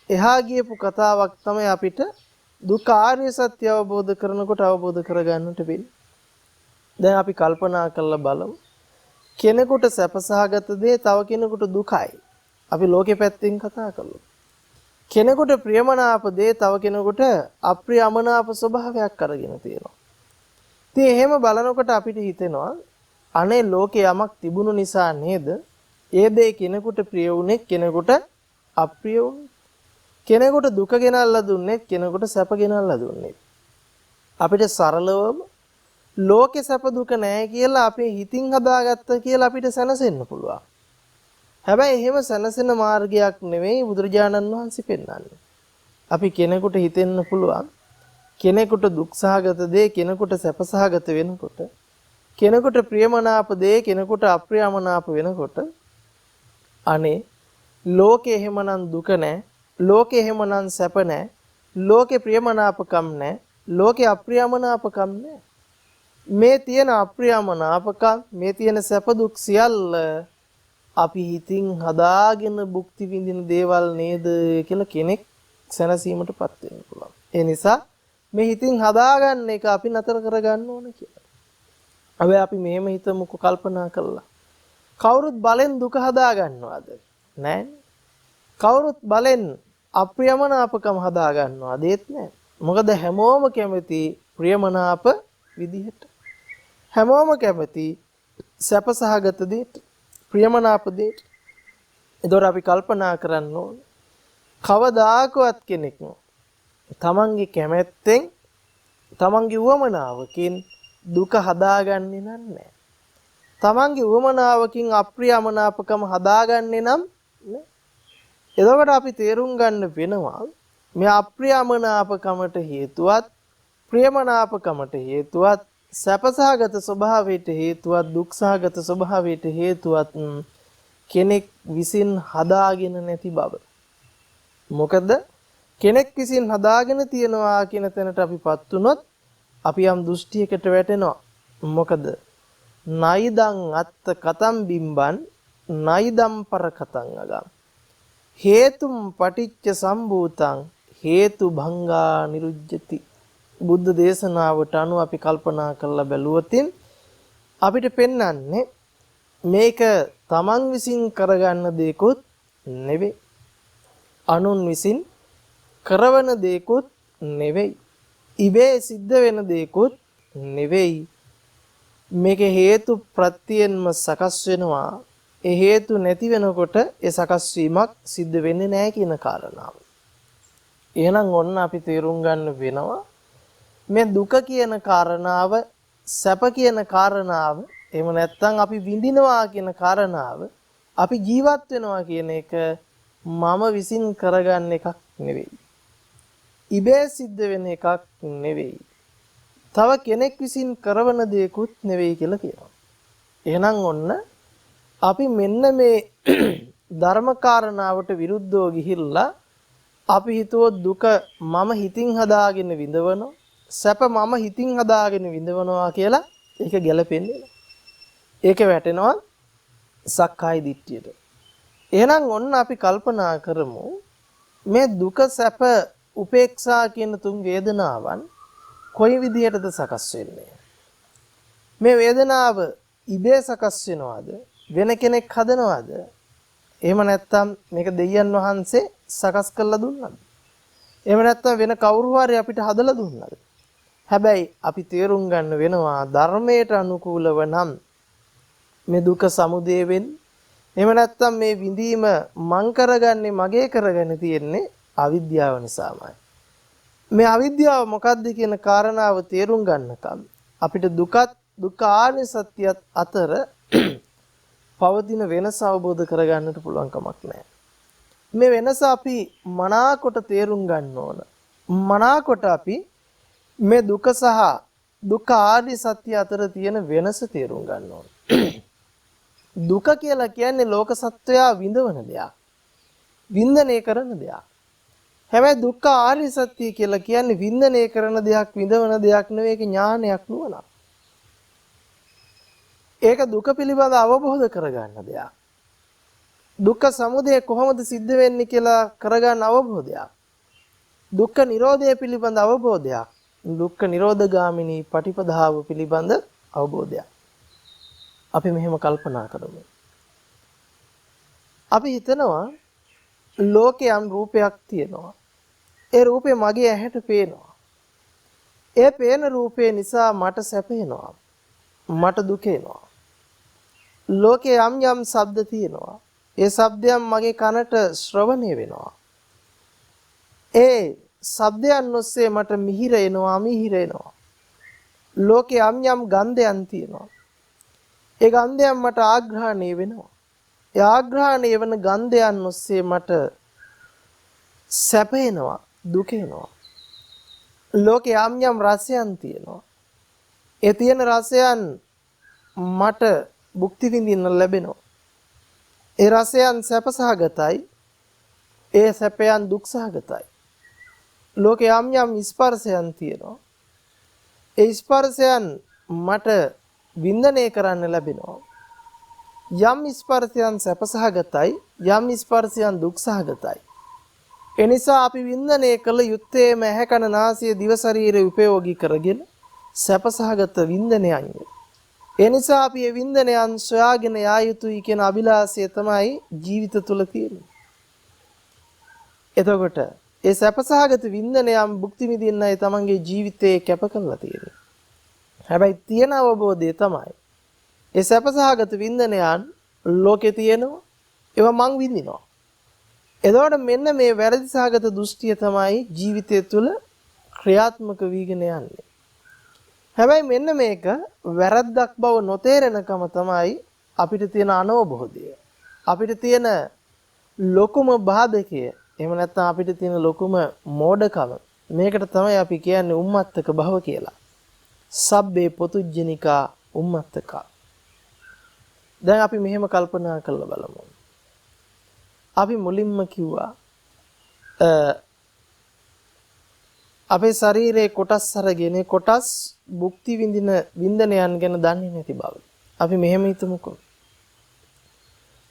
A: එහා ගියපු කතාවක් තමයි අපිට දුක ආර්ය සත්‍ය අවබෝධ කරනකොට අවබෝධ කරගන්නට වෙන්නේ. දැන් අපි කල්පනා කරලා බලමු. කෙනෙකුට සැපසහගත දේ තව කෙනෙකුට දුකයි. අපි ලෝකෙ පැත්තෙන් කතා කරමු. කෙනෙකුට ප්‍රියමනාප දේ තව කෙනෙකුට අප්‍රියමනාප ස්වභාවයක් අරගෙන තියෙනවා. ඉතින් එහෙම බලනකොට අපිට හිතෙනවා අනේ ලෝකේ යමක් තිබුණු නිසා නේද ඒ දේ කෙනෙකුට ප්‍රිය වුනේ කෙනෙකුට අප්‍රිය වුනේ. කෙනෙකුට දුක ගෙනල්ලා දුන්නේ කෙනෙකුට සැප ගෙනල්ලා දුන්නේ. අපිට සරලවම ලෝකේ සැප දුක නැහැ කියලා අපේ හිතින් හදාගත්ත කියලා අපිට සැනසෙන්න පුළුවන්. හැබැයි එහෙම සැනසෙන මාර්ගයක් නෙවෙයි බුදුරජාණන් වහන්සේ පෙන්වන්නේ. අපි කෙනෙකුට හිතෙන්න පුළුවන් කෙනෙකුට දුක්සහගත දේ කෙනෙකුට සැපසහගත වෙනකොට කෙනෙකුට ප්‍රියමනාප දේ කෙනෙකුට අප්‍රියමනාප වෙනකොට අනේ ලෝකේ එහෙමනම් දුක නැහැ ලෝකේ එහෙමනම් සැප නැහැ ලෝකේ ප්‍රියමනාපකම් නැහැ ලෝකේ අප්‍රියමනාපකම් නැහැ මේ තියෙන අප්‍රියමනාපකම් මේ තියෙන සැප දුක් සියල්ල අපි හිතින් හදාගෙන භුක්ති විඳින දේවල් නේද කියලා කෙනෙක් සැනසීමටපත් වෙන්න පුළුවන්. ඒ නිසා මේ හිතින් හදාගන්න එක අපි නතර කරගන්න ඕන කියලා. හැබැයි අපි මෙහෙම හිතමුකෝ කල්පනා කළා. කවුරුත් බලෙන් දුක හදාගන්නවද? නැහැ. කවුරුත් බලෙන් අප්‍රියමනාපකම් හදාගන්නවද? ඒත් නැහැ. මොකද හැමෝම කැමති ප්‍රියමනාප විදිහට. හැමෝම කැමති සැපසහගත දෙයට. ප්‍රියමනාප දෙයට. ඒතොර අපි කල්පනා කරන්න ඕනේ. කවදාකවත් කෙනෙක් තමන්ගේ කැමැත්තෙන් තමන්ගේ උවමනාවකින් දුක හදාගන්නේ නැහැ. තමන්ගේ උවමනාවකින් අප්‍රියමනාපකම හදාගන්නේ නම් නෑ. එතකොට අපි තේරුම් ගන්න වෙනවා මේ අප්‍රියමනාපකමට හේතුවත් ප්‍රියමනාපකමට හේතුවත් සැපසහගත ස්වභාවයට හේතුවත් දුක්සහගත ස්වභාවයට හේතුවත් කෙනෙක් විසින් හදාගෙන නැති බව. මොකද කෙනෙක් විසින් හදාගෙන තියනවා කියන තැනට අපිපත් වුණොත් අපි යම් දෘෂ්ටියකට වැටෙනවා. මොකද නයිදං අත්ත කතම් බිම්බන් නයිදම් පර කතං අගම් හේතුම් පටිච්ච සම්භූතං හේතු භංගා නිරුජ්ජති. බුද්ධ දේශනාවට අනුව අපි කල්පනා කරලා බැලුවොතින් අපිට පෙන්වන්නේ මේක තමන් විසින් කරගන්න දෙයක්වත් නෙවෙයි. අනුන් විසින් කරවන දේකුත් නෙවෙයි. ඉබේ සිද්ධ වෙන දේකුත් නෙවෙයි. මේක හේතු ප්‍රත්‍යයෙන්ම සකස් වෙනවා. ඒ හේතු නැති වෙනකොට ඒ සකස් වීමක් සිද්ධ වෙන්නේ නැහැ කියන කාරණාව. එහෙනම් ඔන්න අපි තේරුම් ගන්න වෙනවා මේ දුක කියන කාරණාව, සැප කියන කාරණාව, එහෙම නැත්නම් අපි විඳිනවා කියන කාරණාව, අපි ජීවත් වෙනවා කියන එක මම විසින් කරගන්න එකක් නෙවෙයි. ඉබේ සිද්ධ වෙන එකක් නෙවෙයි. තව කෙනෙක් විසින් කරවන දෙයක්ුත් නෙවෙයි කියලා කියනවා. එහෙනම් ඔන්න අපි මෙන්න මේ ධර්ම කාරණාවට විරුද්ධව ගිහිල්ලා අපි හිතුවොත් දුක මම හිතින් හදාගෙන විඳවනවා, සැප මම හිතින් හදාගෙන විඳවනවා කියලා ඒක ගැලපෙන්නේ නැහැ. ඒක වැටෙනවා සක්කාය දිට්ඨියට. එහෙනම් ඔන්න අපි කල්පනා කරමු මේ දුක, සැප, උපේක්ෂා කියන තුන් වේදනාවන් කොයි විදිහටද සකස් වෙන්නේ? මේ වේදනාව ඉබේ සකස් වෙනවද? වෙන කෙනෙක් හදනවද? එහෙම නැත්නම් මේක දෙවියන් වහන්සේ සකස් කරලා දුන්නද? එහෙම නැත්නම් වෙන කවුරු හරි අපිට හදලා දුන්නද? හැබැයි අපි තේරුම් ගන්න වෙනවා ධර්මයට අනුකූලව නම් මේ දුක සමුදය වෙන්නේ. එහෙම නැත්නම් මේ විඳීම මං කරගන්නේ, මගේ කරගෙන තියෙන්නේ අවිද්‍යාව නිසාමයි. මේ අවිද්‍යාව මොකක්ද කියන කාරණාව තේරුම් ගන්නකම් අපිට දුකත් දුක්ඛාන සත්‍යයත් අතර පවතින වෙනස අවබෝධ කරගන්නට පුළුවන් කමක් නැහැ. මේ වෙනස අපි මනාකොට තේරුම් ගන්න ඕන. මනාකොට අපි මේ දුක සහ දුක්ඛාන සත්‍ය අතර තියෙන වෙනස තේරුම් ගන්න ඕන. දුක කියලා කියන්නේ ලෝක සත්වයා විඳවන දෙයක්. වින්දනය කරන දෙයක්. හැබැයි දුක්ඛ ආර්ය සත්‍ය කියලා කියන්නේ වින්දනය කරන දෙයක්, විඳවන දෙයක් නෙවෙයි. ඒක ඥානයක් නුවණක්. ඒක දුක පිළිබඳ අවබෝධ කරගන්න දෙයක්. දුක්ඛ සමුදය කොහොමද සිද්ධ වෙන්නේ කියලා කරගන්න අවබෝධයක්. දුක්ඛ නිරෝධය පිළිබඳ අවබෝධයක්. දුක්ඛ නිරෝධගාමිනී පටිපදාව පිළිබඳ අවබෝධයක්. අපි මෙහෙම කල්පනා කරමු. අපි හිතනවා ලෝකේ යම් රූපයක් තියෙනවා. ඒ රූපේ මගේ ඇහැට පේනවා. ඒ පේන රූපේ නිසා මට සැපේනවා. මට දුකේනවා. ලෝකේ යම් යම් ශබ්ද තියෙනවා. ඒ ශබ්දයන් මගේ කනට ශ්‍රවණය වෙනවා. ඒ ශබ්දයන් ඔස්සේ මට මිහිර එනවා, අමිහිර එනවා. ලෝකේ යම් යම් ගන්ධයන් තියෙනවා. ඒ ගන්ධයන් මට ආග්‍රහණය වෙනවා. ඒ ආග්‍රහණය වෙන ගන්ධයන් ඔස්සේ මට සැපේනවා, දුකේනවා. ලෝකේ යම් යම් රසයන් තියෙනවා. ඒ තියෙන රසයන් මට භුක්ති විඳින්න ලැබෙනවා. ඒ රසයන් සැපසහගතයි. ඒ සැපයන් දුක්සහගතයි. ලෝකේ යම් යම් ස්පර්ශයන් තියෙනවා. ඒ ස්පර්ශයන් මට වින්දනය කරන්න ලැබෙනවා. යම් ස්පර්ශයන් සැපසහගතයි, යම් ස්පර්ශයන් දුක්සහගතයි. එනිසා අපි වින්දනය කළ යුත්තේ ඇහැ කන නාසය දිව ශරීරය උපයෝගී කරගෙන සැපසහගත වින්දනයන්ය. එනිසා අපි මේ වින්දනයන් සොයාගෙන යා යුතුයි කියන අභිලාෂය තමයි ජීවිත තුළ තියෙන්නේ. එතකොට ඒ සැපසහගත වින්දනයන් භුක්ති විඳින්නයි තමන්ගේ ජීවිතේ කැප කරලා තියෙන්නේ. හැබැයි තියෙන අවබෝධය තමයි ඒ සැපසහගත වින්දනයන් ලෝකේ තියෙනවා. ඒවා මං විඳිනවා. එතකොට මෙන්න මේ වැරදි සහගත දෘෂ්ටිය තමයි ජීවිතය තුළ ක්‍රියාත්මක වීගෙන යන්නේ. හැබැයි මෙන්න මේක වැරද්දක් බව නොතේරෙනකම තමයි අපිට තියෙන අනවබෝධය. අපිට තියෙන ලොකුම බාධකය. එහෙම නැත්නම් අපිට තියෙන ලොකුම මෝඩකම. මේකට තමයි අපි කියන්නේ උම්මත්තක භව කියලා. සබ්බේ පොතුජ්ජනිකා උම්මත්තකා. දැන් අපි මෙහෙම කල්පනා කරලා බලමු. අපි මුලින්ම කිව්වා අපේ ශරීරයේ කොටස් අරගෙන කොටස් භුක්ති විඳින වින්දනයන් ගැන දන්නේ නැති බව. අපි මෙහෙම හිතමුකෝ.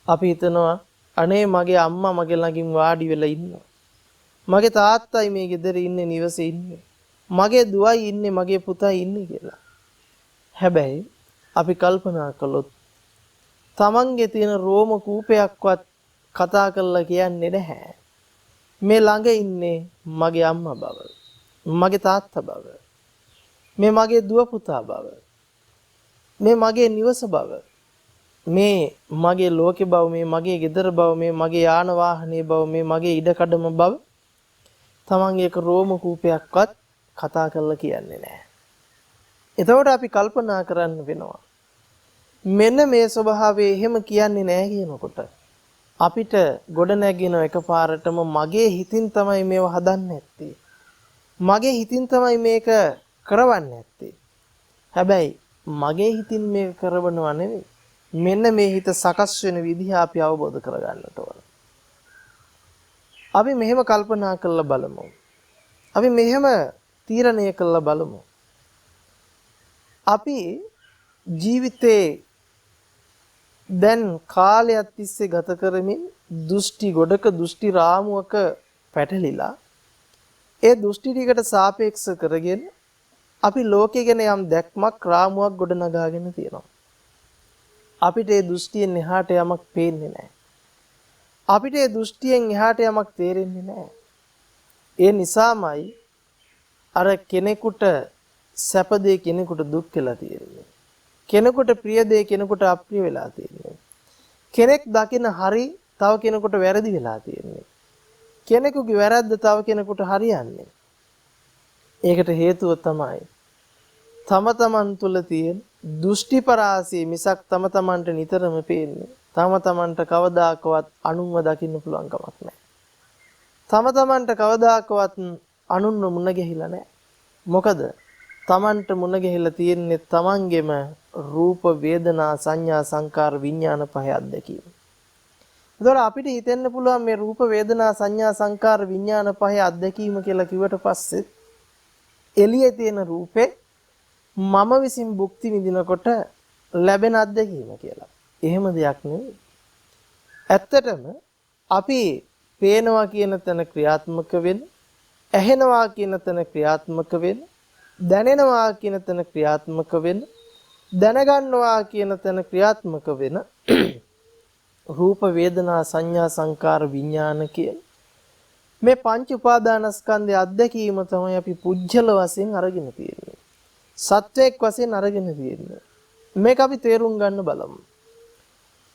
A: අපි හිතනවා අනේ මගේ අම්මා මගේ ළඟින් වාඩි වෙලා ඉන්නවා. මගේ තාත්තයි මේ ගෙදර ඉන්නේ, නිවසේ ඉන්නේ. මගේ දුවයි ඉන්නේ, මගේ පුතයි ඉන්නේ කියලා. හැබැයි අපි කල්පනා කළොත් තමන්ගේ තියෙන රෝම කූපයක්වත් කතා කරලා කියන්නේ නැහැ. මේ ළඟ ඉන්නේ මගේ අම්මා බව, මගේ තාත්තා බව, මේ මගේ දුව පුතා බව, මේ මගේ නිවස බව, මේ මගේ ලෝකේ බව, මේ මගේ ගෙදර බව, මේ මගේ යාන වාහනේ බව, මේ මගේ ඉඩකඩම බව තමන්ගේ එක රෝම කූපයක්වත් කතා කරලා කියන්නේ නැහැ. එතකොට අපි කල්පනා කරන්න වෙනවා මෙන්න මේ ස්වභාවය එහෙම කියන්නේ නැහැ කියනකොට අපිට ගොඩ නැගින එකපාරටම මගේ හිතින් තමයි මේව හදන්නේ නැත්තේ. මගේ හිතින් තමයි මේක කරවන්නේ නැත්තේ. හැබැයි මගේ හිතින් මේක කරවනවා නෙවෙයි. මෙන්න මේ හිත සකස් වෙන විදිහ අපි අවබෝධ කරගන්නට ඕන. අපි මෙහෙම කල්පනා කරලා බලමු. අපි මෙහෙම තීරණය කරලා බලමු. අපි ජීවිතේ දැන් කාලයක් තිස්සේ ගත කරමින් දෘෂ්ටි ගොඩක දෘෂ්ටි රාමුවක පැටලිලා ඒ දෘෂ්ටි ටිකට සාපේක්ෂ කරගෙන අපි ලෝකය ගැන යම් දැක්මක් රාමුවක් ගොඩනගාගෙන තියෙනවා. අපිට ඒ දෘෂ්ටියෙන් එහාට යමක් පේන්නේ නැහැ. අපිට ඒ දෘෂ්ටියෙන් එහාට යමක් තේරෙන්නේ නැහැ. ඒ නිසාමයි අර කෙනෙකුට සැප දේ කෙනෙකුට දුක් වෙලා තියෙන්නේ. කෙනෙකුට ප්‍රිය දේ කෙනෙකුට අප්‍රිය වෙලා තියෙන්නේ. කෙනෙක් දකින හරි තව කෙනෙකුට වැරදි වෙලා තියෙන්නේ. කෙනෙකුගේ වැරද්ද තව කෙනෙකුට හරියන්නේ. ඒකට හේතුව තමයි තම තමන් තුළ තියෙන දෘෂ්ටි පරාසය මිසක් තම තමන්ට නිතරම පේන්නේ. තම තමන්ට කවදාකවත් අනුන්ව දකින්න පුළුවන් කමක් නැහැ. තම තමන්ට කවදාකවත් අනුන්ව මුණ ගැහිලා නැහැ. මොකද තමන්ට මුණ ගැහිලා තියෙන්නේ තමන්ගේම රූප වේදනා සංඥා සංකාර විඥාන පහේ අත්දැකීම. ඒතකොට අපිට හිතෙන්න පුළුවන් මේ රූප වේදනා සංඥා සංකාර විඥාන පහේ අත්දැකීම කියලා කිව්වට පස්සේ එළියේ තියෙන රූපේ මම විසින් භුක්ති විඳිනකොට ලැබෙන අත්දැකීම කියලා. එහෙම දෙයක් නෙවෙයි. ඇත්තටම අපි පේනවා කියන තැන ක්‍රියාත්මක වෙන, ඇහෙනවා කියන තැන ක්‍රියාත්මක වෙන, දැනෙනවා කියන තැන ක්‍රියාත්මක වෙන, දැනගන්නවා කියන තැන ක්‍රියාත්මක වෙන රූප වේදනා සංඥා සංකාර විඥාන කියන මේ පංච උපාදානස්කන්ධයේ අත්දැකීම තමයි අපි පුජ්‍යල වශයෙන් අරගෙන තියෙන්නේ. සත්වයක් වශයෙන් අරගෙන තියෙන්නේ. මේක අපි තේරුම් ගන්න බලමු.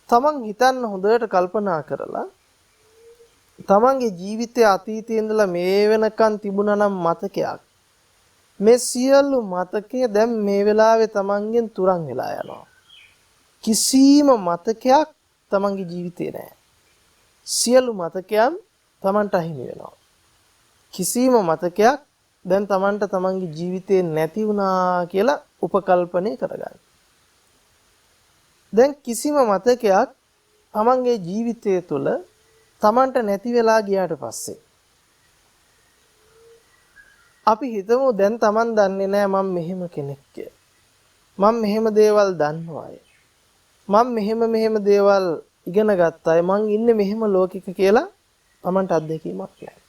A: තමන් හිතන්න හොඳට කල්පනා කරලා තමන්ගේ ජීවිතයේ අතීතයේ ඉඳලා මේ වෙනකන් තිබුණා නම් මතකයක් මේ සියලු මතකය දැන් මේ වෙලාවේ තමන්ගෙන් තුරන් වෙලා යනවා. කිසිම මතකයක් තමන්ගේ ජීවිතේ නැහැ. සියලු මතකයන් තමන්ට අහිමි වෙනවා. කිසිම මතකයක් දැන් තමන්ට තමන්ගේ ජීවිතේ නැති වුණා කියලා උපකල්පනය කරගන්න. දැන් කිසිම මතකයක් තමන්ගේ ජීවිතය තුළ තමන්ට නැති වෙලා ගියාට පස්සේ අපි හිතමු දැන් තමන් දන්නේ නැහැ මම මෙහෙම කෙනෙක් කියලා. මම මෙහෙම දේවල් දන්නවාය. මම මෙහෙම දේවල් ඉගෙන ගත්තාය. මං ඉන්නේ මෙහෙම ලෝකික කියලා තමන්ට අත්දැකීමක් නැහැ.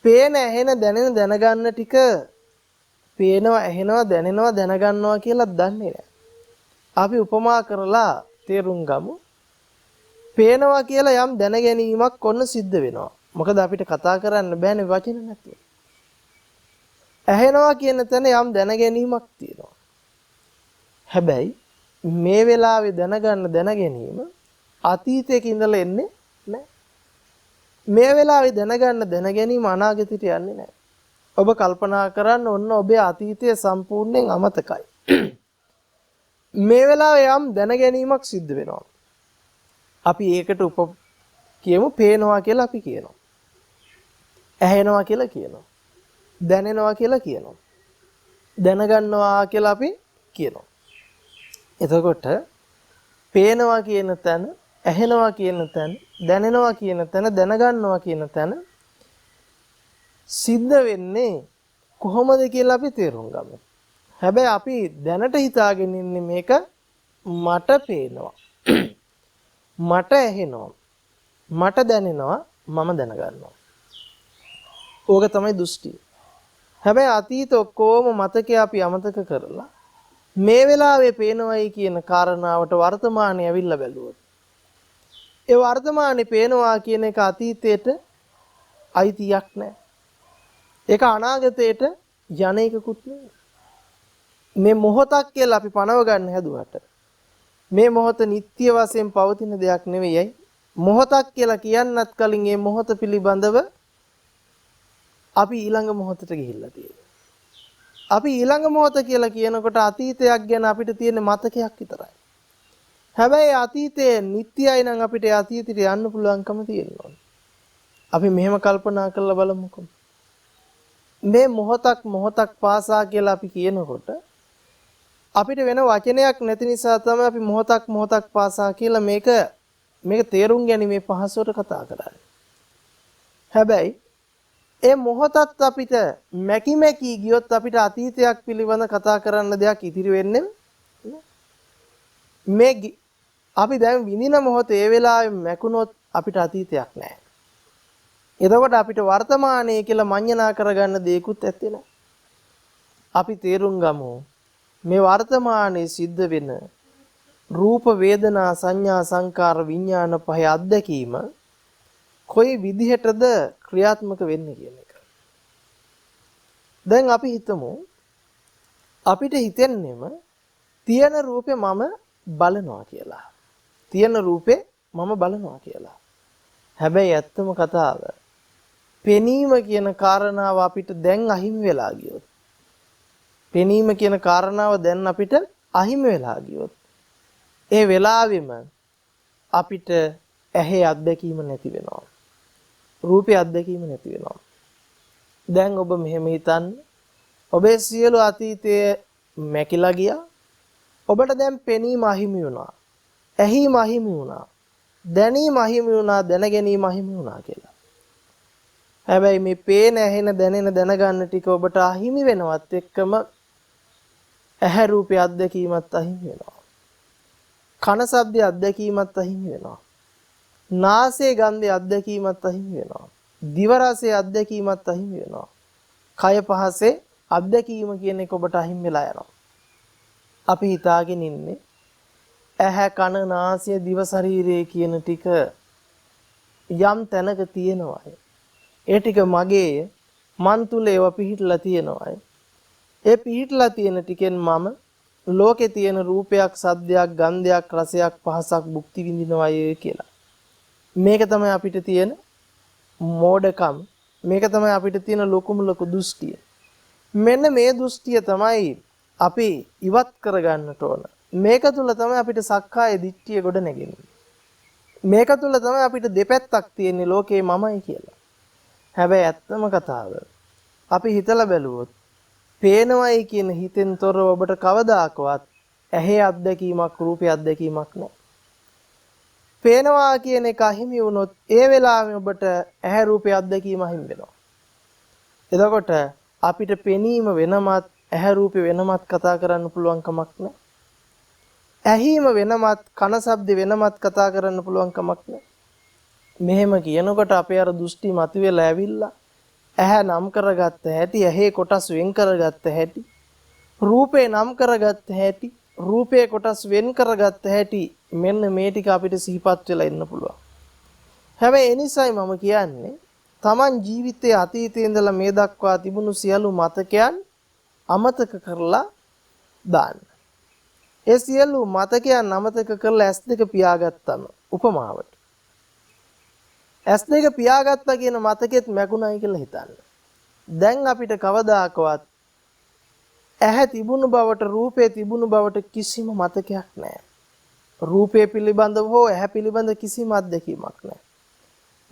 A: පේන ඇහෙන දැනෙන දැනගන්න ටික පේනවා ඇහෙනවා දැනෙනවා දැනගන්නවා කියලා දන්නේ නැහැ. අපි උපමා කරලා තේරුම් ගමු. පේනවා කියලා යම් දැනගැනීමක් ඔන්න සිද්ධ වෙනවා. මොකද අපිට කතා කරන්න බෑනේ වචන නැතුව. ඇහෙනවා කියන තැන යම් දැනගැනීමක් තියෙනවා. හැබැයි මේ වෙලාවේ දැනගන්න දැනගැනීම අතීතයක ඉඳලා එන්නේ නැහැ. මේ වෙලාවේ දැනගන්න දැනගැනීම අනාගතයට යන්නේ නැහැ. ඔබ කල්පනා කරන්න ඔන්න ඔබේ අතීතය සම්පූර්ණයෙන් අමතකයි. මේ වෙලාවේ යම් දැනගැනීමක් සිද්ධ වෙනවා. අපි ඒකට කියමු පේනවා කියලා අපි කියනවා. ඇහෙනවා කියලා කියනවා. දැනෙනවා කියලා කියනවා. දැනගන්නවා කියලා අපි කියනවා. එතකොට පේනවා කියන තැන, ඇහෙනවා කියන තැන, දැනෙනවා කියන තැන, දැනගන්නවා කියන තැන සිද්ධ වෙන්නේ කොහොමද කියලා අපි තේරුම් ගමු. හැබැයි අපි දැනට හිතාගෙන ඉන්නේ මේක මට පේනවා. මට ඇහෙනවා. මට දැනෙනවා. මම දැනගන්නවා. ඕක තමයි දෘෂ්ටිය. හැබැයි අතීත ඔක්කොම මතකේ අපි අමතක කරලා මේ වෙලාවේ පේනවයි කියන කාරණාවට වර්තමානයේ ඇවිල්ලා බැලුවොත් ඒ වර්තමානයේ පේනවා කියන එක අතීතයට අයිතියක් නැහැ. ඒක අනාගතයට යන එකකුත් නෙවෙයි. මේ මොහොතක් කියලා අපි පනව ගන්න හැදුවට මේ මොහොත නිට්ටය වශයෙන් පවතින දෙයක් නෙවෙයි. මොහොතක් කියලා කියන්නත් කලින් මේ මොහොත පිළිබඳව අපි ඊළඟ මොහොතට ගිහිල්ලා තියෙනවා. අපි ඊළඟ මොහොත කියලා කියනකොට අතීතයක් ගැන අපිට තියෙන මතකයක් විතරයි. හැබැයි අතීතයේ නිට්ටයයි නම් අපිට අතීතයට යන්න පුළුවන්කම තියෙනවා. අපි මෙහෙම කල්පනා කරලා බලමුකෝ. මේ මොහොතක් පාසා කියලා අපි කියනකොට අපිට වෙන වචනයක් නැති නිසා තමයි අපි මොහොතක් පාසා කියලා මේක තේරුම් ගැනීමේ පහසුවට කතා කරන්නේ. හැබැයි ඒ මොහොතත් අපිට මැකි ගියොත් අපිට අතීතයක් පිළිබඳ කතා කරන්න දෙයක් ඉතිරි වෙන්නේ මේ අපි දැන් විඳින මොහොත ඒ වෙලාවෙ මැකුණොත් අපිට අතීතයක් නැහැ. එතකොට අපිට වර්තමානයේ කියලා මඤ්ඤණා කරගන්න දෙයක්වත් ඇත්තේ නැහැ. අපි තේරුම් ගමු මේ වර්තමානයේ සිද්ධ වෙන රූප වේදනා සංඥා සංකාර විඥාන පහේ අත්දැකීම කොයි විදිහටද ක්‍රියාත්මක වෙන්නේ කියන එක. දැන් අපි හිතමු අපිට හිතෙන්නේම තියෙන රූපේ මම බලනවා කියලා. තියෙන රූපේ මම බලනවා කියලා. හැබැයි ඇත්තම කතාව පෙනීම කියන කාරණාව අපිට දැන් අහිමි වෙලා ගියොත් පෙනීම කියන කාරණාව දැන් අපිට අහිමි වෙලා ගියොත් ඒ වෙලාවෙම අපිට ඇහි අත්දැකීම නැති වෙනවා. රූපේ අත්දැකීම නැති වෙනවා. දැන් ඔබ මෙහෙම හිතන්න. ඔබේ සියලු අතීතයේ මැකිලා ගියා. ඔබට දැන් පෙනීම අහිමි වුණා. ඇහිම අහිමි වුණා. දැනීම අහිමි වුණා, දැන ගැනීම අහිමි වුණා කියලා. හැබැයි මේ පේන, ඇහෙන, දැනෙන, දැනගන්න ටික ඔබට අහිමි වෙනවත් එක්කම ඇහැ රූපේ අත්දැකීමත් අහිමි වෙනවා. කන ශබ්දයේ අත්දැකීමත් අහිමි වෙනවා. නාසයේ ගන්ධයේ අත්දැකීමත් අහිමි වෙනවා. දිව රසයේ අත්දැකීමත් අහිමි වෙනවා. කය පහසේ අත්දැකීම කියන එක ඔබට අහිමි වෙලා යනවා. අපි හිතාගෙන ඉන්නේ ඇහැ කන නාසය දිව ශරීරය කියන ටික යම් තැනක තියෙනවා. ඒ ටික මගේ මන් තුල ඒවා පිහිටලා තියෙනවා. ඒ පිහිටලා තියෙන ටිකෙන් මම ලෝකේ තියෙන රූපයක්, සද්දයක්, ගන්ධයක්, රසයක්, පහසක් භුක්ති විඳිනවා කියලා. මේක තමයි අපිට තියෙන මෝඩකම්. මේක තමයි අපිට තියෙන ලොකුම ලොකු දෘෂ්ටිය. මෙන්න මේ දෘෂ්ටිය තමයි අපි ඉවත් කරගන්නට ඕන. මේක තුල තමයි අපිට සක්කාය දිට්ඨිය ගොඩ නැගෙන්නේ. මේක තුල තමයි අපිට දෙපැත්තක් තියෙන්නේ ලෝකේ මමයි කියලා. හැබැයි ඇත්තම කතාව අපි හිතලා බැලුවොත් පේනවයි කියන හිතෙන් තොරව ඔබට කවදාකවත් ඇහි අත්දැකීමක්, රූපේ අත්දැකීමක් නැහැ. පේනවා කියන එක අහිමි වුණොත් ඒ වෙලාවෙම ඔබට ඇහැ රූපේ අත්දැකීම අහිමි වෙනවා. එතකොට අපිට පෙනීම වෙනමත්, ඇහැ රූපේ වෙනමත් කතා කරන්න පුළුවන් කමක් නැහැ. ඇහිම වෙනමත්, කන ශබ්ද වෙනමත් කතා කරන්න පුළුවන් කමක් නැහැ. මෙහෙම කියනකොට අපේ අර දෘෂ්ටි මතුවෙලා ඇවිල්ලා ඇහැ නම් කරගත්ත හැටි, ඇහි කොටස් වෙන් කරගත්ත හැටි, රූපේ නම් කරගත්ත හැටි, රූපේ කොටස් වෙන් කරගත්ත හැටි, මෙන්න මේ ටික අපිට සිහිපත් වෙලා ඉන්න පුළුවන්. හැබැයි ඒ නිසයි මම කියන්නේ Taman ජීවිතයේ අතීතයේ ඉඳලා මේ දක්වා තිබුණු සියලු මතකයන් අමතක කරලා දාන්න. ඒ සියලු මතකයන් අමතක කරලා S2 පියාගත්තම උපමාවට S2 පියාගත්තා කියන මතකෙත් මැකුණයි කියලා හිතන්න. දැන් අපිට කවදාකවත් ඇහැ තිබුණු බවට, රූපේ තිබුණු බවට කිසිම මතකයක් නැහැ. රූපේ පිළිබඳව හෝ ඇහැ පිළිබඳ කිසිම අත්දැකීමක් නැහැ.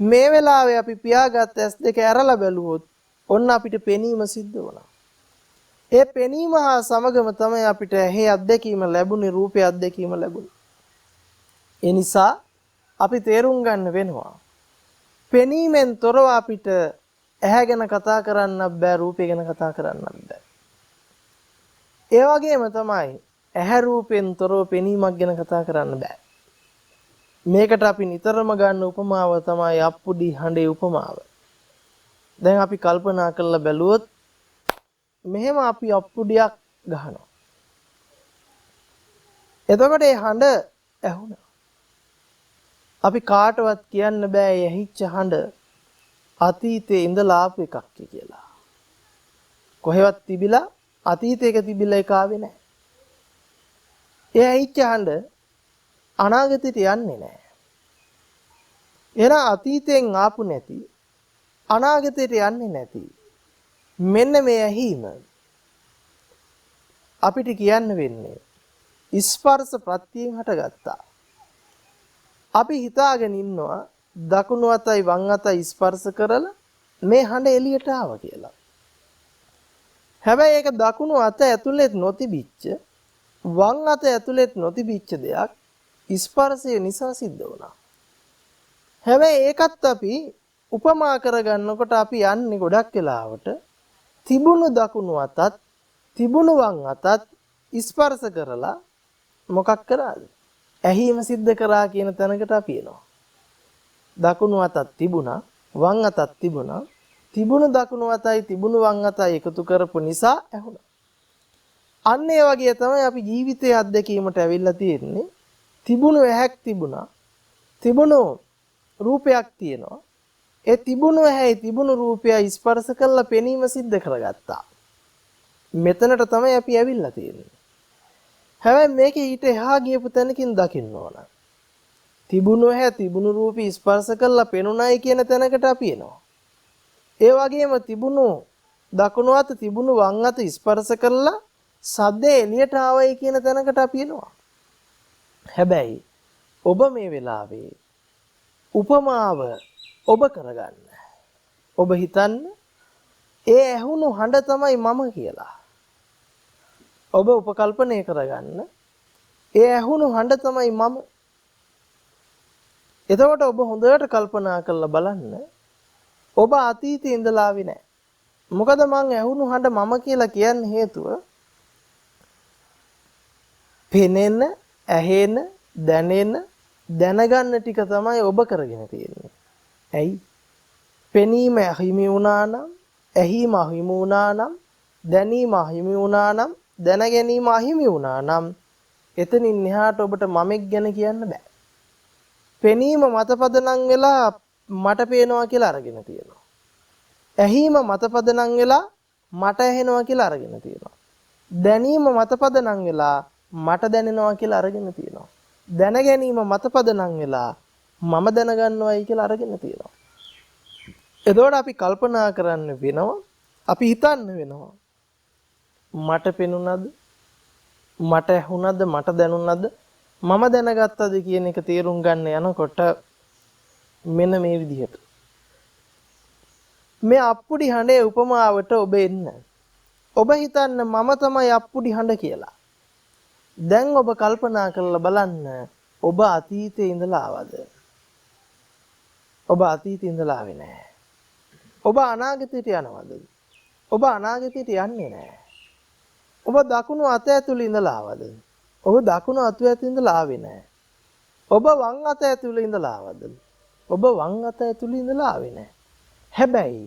A: මේ වෙලාවේ අපි පියාගත් S2 ඇරලා බැලුවොත් ඔන්න අපිට පෙනීම සිද්ධ වුණා. ඒ පෙනීම හා සමගම තමයි අපිට ඇහි අත්දැකීම ලැබුණේ, රූපේ අත්දැකීම ලැබුණේ. ඒ නිසා අපි තේරුම් ගන්න වෙනවා පෙනීමෙන් තොරව අපිට ඇහැ ගැන කතා කරන්න බෑ, රූපේ ගැන කතා කරන්න බෑ. ඒ වගේම තමයි ඇහැ රූපෙන් තොරව පෙනීමක් ගැන කතා කරන්න බෑ. මේකට අපි නිතරම ගන්න උපමාව තමයි අප්පුඩි හඬේ උපමාව. දැන් අපි කල්පනා කරලා බැලුවොත් මෙහෙම අපි අප්පුඩියක් ගහනවා. එතකොට ඒ හඬ ඇහුණා. අපි කාටවත් කියන්න බෑ ඇහිච්ච හඬ අතීතේ ඉඳලා ආපු එකක් කියලා. කොහෙවත් තිබිලා අතීතයක තිබිලා ඒක ආවේ නැහැ. ඒ ඇහිච්ච හඬ අනාගතයට යන්නේ නැහැ. එහෙනම් අතීතයෙන් ආපු නැති අනාගතයට යන්නේ නැති මෙන්න මේ ඇහිම අපිට කියන්න වෙන්නේ ස්පර්ශ ප්‍රත්‍යයෙන් හටගත්තා. අපි හිතාගෙන ඉන්නවා දකුණු අතයි වම් අතයි ස්පර්ශ කරලා මේ හඬ එළියට ආවා කියලා. හැබැයි ඒක දකුණු අත ඇතුළේ නොතිබිච්ච වම් අත ඇතුළේ නොතිබිච්ච දෙයක් ස්පර්ශය නිසා සිද්ධ වුණා. හැබැයි ඒකත් අපි උපමා කරගන්නකොට අපි යන්නේ ගොඩක් වෙලාවට තිබුණු දකුණු අතත් තිබුණු වම් අතත් ස්පර්ශ කරලා මොකක් කරාද? ඇහිම සිද්ධ කරා කියන තැනකට අපි එනවා. දකුණු අතත් තිබුණා වම් අතත් තිබුණා තිබුණු දකුණු අතයි තිබුණු වම් අතයි එකතු කරපු නිසා ඇහුණා. අන්න ඒ වගේ තමයි අපි ජීවිතයේ අත්දැකීමට ඇවිල්ලා තියෙන්නේ. තිබුණු ඇහැක් තිබුණා තිබුණු රූපයක් තියෙනවා. ඒ තිබුණු ඇහැයි තිබුණු රූපය ස්පර්ශ කරලා පෙනීම සිද්ධ කරගත්තා. මෙතනට තමයි අපි ඇවිල්ලා තියෙන්නේ. හැබැයි මේකේ ඊට එහා ගියපු තැනකින් දකින්න ඕන. තිබුණු ඇහැ තිබුණු රූපي ස්පර්ශ කරලා පෙනුණයි කියන තැනකට අපි එනවා. ඒ වගේම තිබුණු දකුණු අත තිබුණු වම් අත ස්පර්ශ කරලා සද්දේ එළියට ආවයි කියන තැනකට අපි එනවා. හැබැයි ඔබ මේ වෙලාවේ උපමාව ඔබ කරගන්න. ඔබ හිතන්න ඒ ඇහුණු හඬ තමයි මම කියලා. ඔබ උපකල්පනය කරගන්න. ඒ ඇහුණු හඬ තමයි මම. එතකොට ඔබ හොඳට කල්පනා කරලා බලන්න. ඔබ අතීතේ ඉඳලා ආවේ නැහැ. මොකද මං ඇහුණු හඬ මම කියලා කියන්න හේතුව පෙනෙන, ඇහෙන, දැනෙන, දැනගන්න ටික තමයි ඔබ කරගෙන තියෙන්නේ. ඇයි? පෙනීම අහිමි වුණා නම්, ඇහිම අහිමි වුණා නම්, දැනීම අහිමි වුණා නම්, දැන ගැනීම අහිමි වුණා නම් එතනින් එහාට ඔබට මමෙක් ගැන කියන්න බෑ. පෙනීම මතපදනම් වෙලා මට පේනවා කියලා අරගෙන තියෙනවා. ඇහිම මතපදනම් වෙලා මට ඇහෙනවා කියලා අරගෙන තියෙනවා. දැනීම මතපදනම් වෙලා මට දැනෙනවා කියලා අරගෙන තියෙනවා. දැන ගැනීම මතපදනම් වෙලා මම දැනගන්නවයි කියලා අරගෙන තියෙනවා. එතකොට අපි කල්පනා කරන්න වෙනවා. අපි හිතන්න වෙනවා. මට පෙනුනද? මට ඇහුණද? මට දැනුණද? මම දැනගත්තද කියන එක තේරුම් ගන්න යනකොට මෙන්න මේ විදිහට මේ අප්පුඩි හඬේ උපමාවට ඔබ එන්න. ඔබ හිතන්න මම තමයි අප්පුඩි හඬ කියලා. දැන් ඔබ කල්පනා කරලා බලන්න ඔබ අතීතේ ඉඳලා ආවද? ඔබ අතීතේ ඉඳලා ආවේ නැහැ. ඔබ අනාගතයට යනවද? ඔබ අනාගතයට යන්නේ නැහැ. ඔබ දකුණු අත ඇතුළේ ඉඳලා ආවද? ඔබ දකුණු අත ඇතුළේ ඉඳලා ආවේ නැහැ. ඔබ වම් අත ඇතුළේ ඉඳලා ආවද? ඔබ වම් අත ඇතුළේ ඉඳලා ආවේ නැහැ. හැබැයි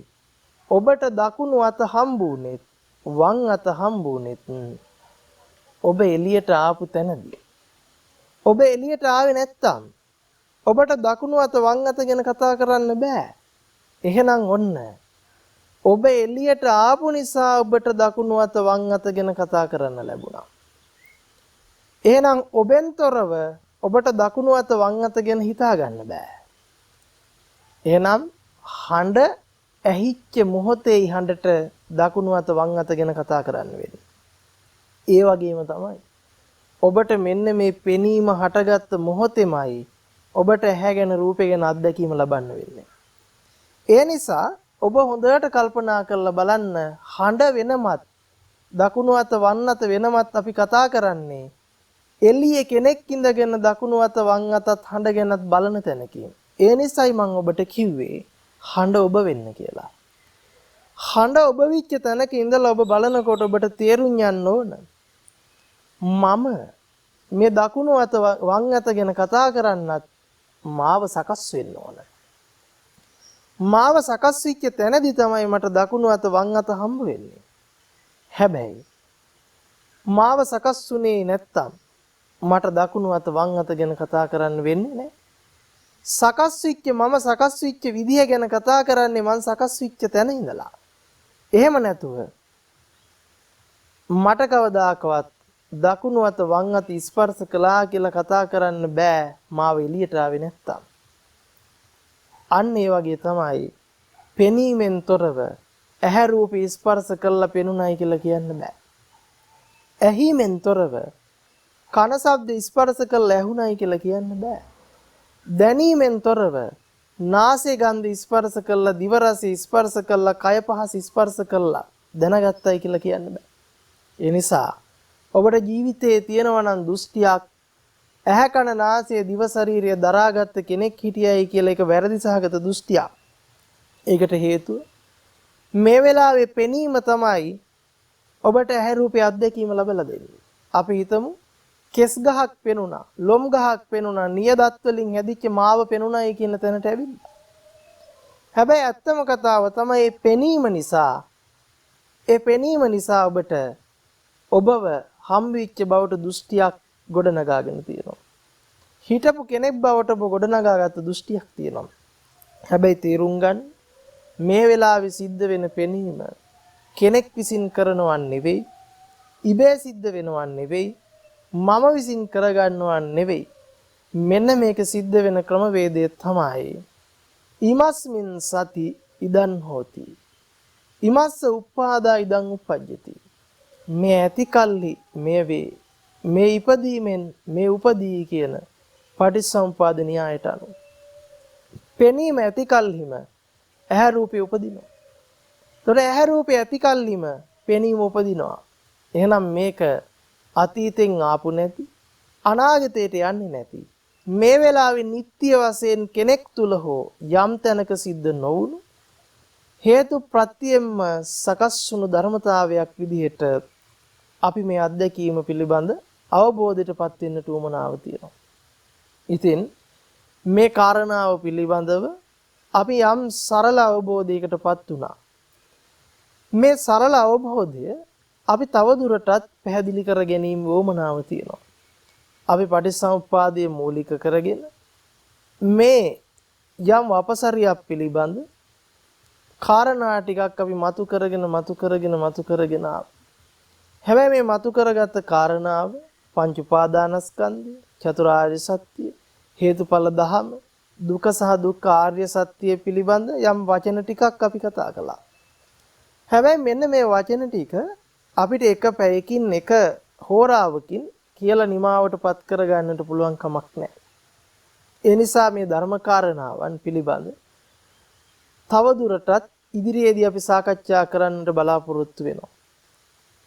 A: ඔබට දකුණු අත හම්බුනේ වම් අත හම්බුනේ ඔබ එළියට ආපු තැනදී. ඔබ එළියට ආවේ නැත්තම් ඔබට දකුණු අත වම් අත ගැන කතා කරන්න බෑ. එහෙනම් ඔන්න ඔබ එළියට ආපු නිසා ඔබට දකුණු අත වම් අත ගැන කතා කරන්න ලැබුණා. එහෙනම් ඔබෙන් තොරව ඔබට දකුණු අත වම් අත ගැන හිතා ගන්න බෑ. එහෙනම් හඬ ඇහිච්ච මොහොතේ හඬට දකුණු අත වම් අත ගැන කතා කරන්න වෙන්නේ. ඒ වගේම තමයි ඔබට මෙන්න මේ පෙනීම හටගත්ත මොහොතේමයි ඔබට ඇහැ ගැන රූපේ ගැන අත්දැකීම ලබන්න වෙන්නේ. ඒ නිසා ඔබ හොඳට කල්පනා කරලා බලන්න හඬ වෙනමත් දකුණු අත වම් අත වෙනමත් අපි කතා කරන්නේ එළියේ කෙනෙක් ඉඳගෙන දකුණු අත වම් අතත් හඬ ගැනත් බලන තැනකින්. ඒ නිසායි මම ඔබට කිව්වේ හඬ ඔබ වෙන්න කියලා. හඬ ඔබ විච්ච තැනක ඉඳලා ඔබ බලනකොට ඔබට තේරුම් යන්න ඕන මම මේ දකුණු අත වම් අත ගැන කතා කරන්නත් මාව සකස් වෙන්න ඕන. මාව සකස් වෙච්ච තැනදී තමයි මට දකුණු අත වම් අත හම්බ වෙන්නේ. හැබැයි මාව සකස් වුණේ නැත්තම් මට දකුණු අත වම් අත ගැන කතා කරන්න වෙන්නේ නැහැ. සකස් වෙච්ච මම සකස් වෙච්ච විදිය ගැන කතා කරන්නේ මං සකස් වෙච්ච තැන ඉඳලා. එහෙම නැතුව මට කවදාකවත් දකුණු අත වම් අත ස්පර්ශ කළා කියලා කතා කරන්න බෑ මාව එළියට ආවේ නැත්තම්. අන්න ඒ වගේ තමයි පෙනීමෙන් තොරව ඇහැ රූප ස්පර්ශ කළා පෙනුනයි කියලා කියන්න බෑ. ඇහිමෙන් තොරව කන ශබ්ද ස්පර්ශ කළා ඇහුණයි කියලා කියන්න බෑ. දැනීමෙන් තොරව නාසය ගන්ධ ස්පර්ශ කළා දිව රස ස්පර්ශ කළා කය පහස ස්පර්ශ කළා දැනගත්තයි කියලා කියන්න බෑ. ඒ නිසා ඔබට ජීවිතයේ තියෙනවා නම් දෘෂ්ටියක් ඇහැ කන නාසය දිව ශරීරය දරාගත් කෙනෙක් හිටියයි කියලා ඒක වැරදි සහගත දෘෂ්ටියක්. ඒකට හේතුව මේ වෙලාවේ පෙනීම තමයි ඔබට ඇහැ රූපේ අත්දැකීම ලැබලා දෙන්නේ. අපි හිතමු කෙස් ගහක් පෙනුණා, ලොම් ගහක් පෙනුණා, නියදත් වලින් හැදිච්ච මාව පෙනුණායි කියන තැනට ඇවිල්ලා. හැබැයි ඇත්තම කතාව තමයි මේ පෙනීම නිසා ඔබට ඔබව හම්බෙච්ච බවට දෘෂ්ටියක් ගොඩනගාගෙන තියෙනවා. හිටපු කෙනෙක් බවට ඔබ ගොඩනගාගත්ත දෘෂ්ටියක් තියෙනවා. හැබැයි තේරුම් ගන්න මේ වෙලාවේ සිද්ධ වෙන පෙනීම කෙනෙක් විසින් කරනවන් නෙවෙයි, ඉබේ සිද්ධ වෙනවන් නෙවෙයි, මම විසින් කරගන්නවන් නෙවෙයි. මෙන්න මේක සිද්ධ වෙන ක්‍රමවේදය තමයි ඉමස්මින් සති ඉදන් හෝති. ඉමස්ස උප්පාදා ඉදන් උපජ්ජති. මේ ඇති කල්හි මේ වේ. මේ ඉපදීමෙන් මේ උපදී කියන පටිච්චසමුපාද න්‍යායට අනුව. පෙනීම ඇති කල්හිම ඇහැ රූපේ උපදිනවා. ඒතොර ඇහැ රූපේ ඇති කල්හිම පෙනීම උපදිනවා. එහෙනම් මේක අතීතෙන් ආපු නැති, අනාගතයට යන්නේ නැති. මේ වෙලාවේ නිට්ටය වශයෙන් කෙනෙක් තුල හෝ යම් තැනක සිද්ධ නොවුණු හේතු ප්‍රත්‍යයෙන්ම සකස් වුණු ධර්මතාවයක් විදිහට අපි මේ අත්දැකීම පිළිබඳ අවබෝධයටපත් වෙන්නට උවමනාව තියෙනවා. ඉතින් මේ කාරණාව පිළිබඳව අපි යම් සරල අවබෝධයකටපත් වුණා. මේ සරල අවබෝධය අපි තවදුරටත් පැහැදිලි කර ගැනීම උවමනාව තියෙනවා. අපි පටිච්චසමුප්පාදයේ මූලික කරගෙන මේ යම් වපසරියක් පිළිබඳ කාරණා ටිකක් අපි මතු කරගෙන හැබැයි මේ මතු කරගත්ත කාරණාව පංච උපාදානස්කන්ධය, චතුරාර්ය සත්‍ය, හේතුඵල ධහම, දුක සහ දුක්ඛ ආර්ය සත්‍ය පිළිබඳ යම් වචන ටිකක් අපි කතා කළා. හැබැයි මෙන්න මේ වචන ටික අපිට එක පැයකින් එක හෝරාවකින් කියලා නිමාවටපත් කරගන්නට පුළුවන් කමක් නැහැ. ඒ නිසා මේ ධර්ම කාරණාවන් පිළිබඳ තවදුරටත් ඉදිරියේදී අපි සාකච්ඡා කරන්නට බලාපොරොත්තු වෙනවා.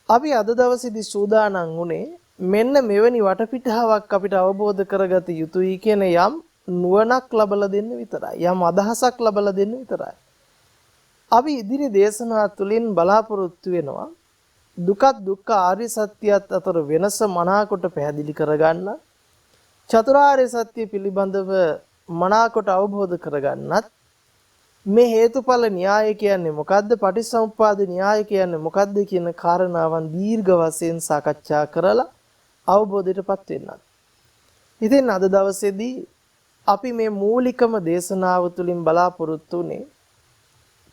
A: අපි අද දවසේදී සූදානම් වුණේ මෙන්න මෙවැනි වටපිටාවක් අපිට අවබෝධ කරගත යුතුයි කියන යම් නුවණක් ලබලා දෙන්න විතරයි. යම් අදහසක් ලබලා දෙන්න විතරයි. අපි ඉදිරි දේශනා තුළින් බලාපොරොත්තු වෙනවා දුක දුක්ඛ ආර්ය සත්‍යයත් අතර වෙනස මනාකොට පැහැදිලි කරගන්න, චතුරාර්ය සත්‍ය පිළිබඳව මනාකොට අවබෝධ කරගන්නත්, මේ හේතුඵල න්‍යාය කියන්නේ මොකද්ද, පටිච්චසමුප්පාද න්‍යාය කියන්නේ මොකද්ද කියන කාරණාවන් දීර්ඝ වශයෙන් සාකච්ඡා කරලා අවබෝධයටපත් වෙන්නත්. ඉතින් අද දවසේදී අපි මේ මූලිකම දේශනාව තුළින් බලාපොරොත්තු වෙන්නේ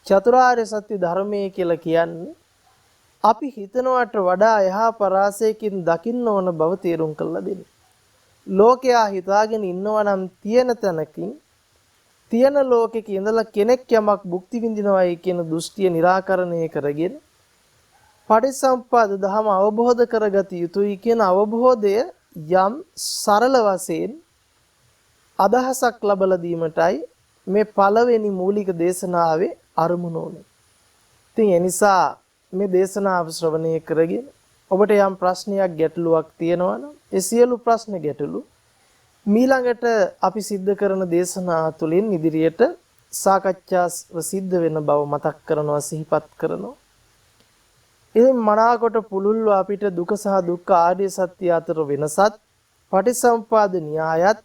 A: චතුරාර්ය සත්‍ය ධර්මයේ කියලා කියන්නේ අපි හිතනවට වඩා එහා පරාසයකින් දකින්න ඕන බව තේරුම් කරලා දෙන්න. ලෝකයා හිතාගෙන ඉන්නවා නම් තියෙන තැනකින් තියෙන ලෝකෙක ඉඳලා කෙනෙක් යමක් භුක්ති විඳිනවායි කියන දෘෂ්ටිය निराකරණය කරගෙන පටිච්චසමුප්පාද ධම අවබෝධ කරගත යුතුයි කියන අවබෝධය යම් සරල වශයෙන් අදහසක් ලබලා දීමටයි මේ පළවෙනි මූලික දේශනාවේ අරමුණ උනේ. ඉතින් ඒ නිසා මේ දේශනාව ශ්‍රවණය කරගෙන ඔබට යම් ප්‍රශ්නයක් ගැටලුවක් තියෙනවා නම් ඒ සියලු ප්‍රශ්න ගැටලු මීළඟට අපි සිද්ධ කරන දේශනා තුළින් ඉදිරියට සාකච්ඡා සිද්ධ වෙන බව මතක් කරනවා, සිහිපත් කරනවා. ඉතින් මනාකොට පුළුල්ව අපිට දුක සහ දුක්ඛ ආර්ය සත්‍ය අතර වෙනසත්, පටිච්චසමුප්පාද න්‍යායත්,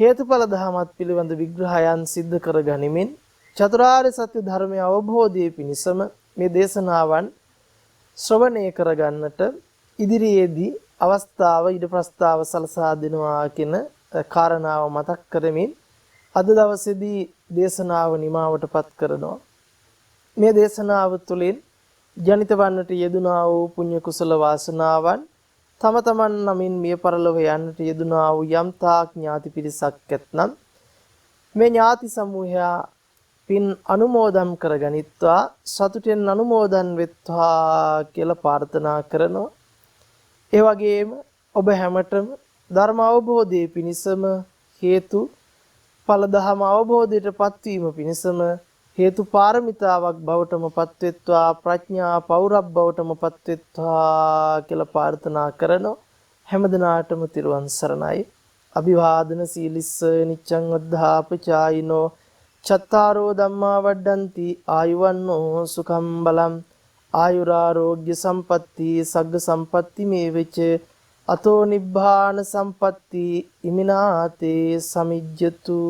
A: හේතුඵල ධමයක් පිළිබඳ විග්‍රහයන් සිද්ධ කර ගනිමින් චතුරාර්ය සත්‍ය ධර්මය අවබෝධයේ පිණිසම මේ දේශනාවන් ශ්‍රවණය කරගන්නට ඉදිරියේදී අවස්ථාව ඉද ප්‍රස්තාව සලසා දෙනවා කියන කාරණාව මතක් කරමින් අද දවසේදී දේශනාව නිමාවටපත් කරනවා. මේ දේශනාව තුළින් ජනිත වන්නට යෙදුනා වූ පුණ්‍ය කුසල වාසනාවන් තම තමන් නමින් මිය පරලොව යන්නට යෙදුනා වූ යම් තාක් ඥාති පිරිසක් ඇතනම් මේ ඥාති සමූහයා පින් අනුමෝදන් කරගනිත්වා සතුටෙන් අනුමෝදන් වෙත්වා කියලා ප්‍රාර්ථනා කරනවා. ඒ වගේම ඔබ හැමතෙම ධර්ම අවබෝධයේ පිණසම හේතු ඵල දහම අවබෝධයට පත්වීම පිණසම හේතු පාරමිතාවක් බවටම පත්වෙත්වා ප්‍රඥා පෞරබ් බවටම පත්වෙත්වා කියලා ප්‍රාර්ථනා කරනවා. හැමදිනාටම තිරුවන් සරණයි. අභිවාදන සීලිස්ස නිච්ඡං වද්ධාපචායිනෝ චත්තාරෝ ධම්මා වඩ්ඩಂತಿ ආයුවන්නෝ සුඛම් බලම් ආයුරාෝග්‍ය සම්පatti සග්ග සම්පatti මේ වෙච අතෝ නිබ්බාන සම්පatti ඉමිනාතේ සමිජ්ජතු.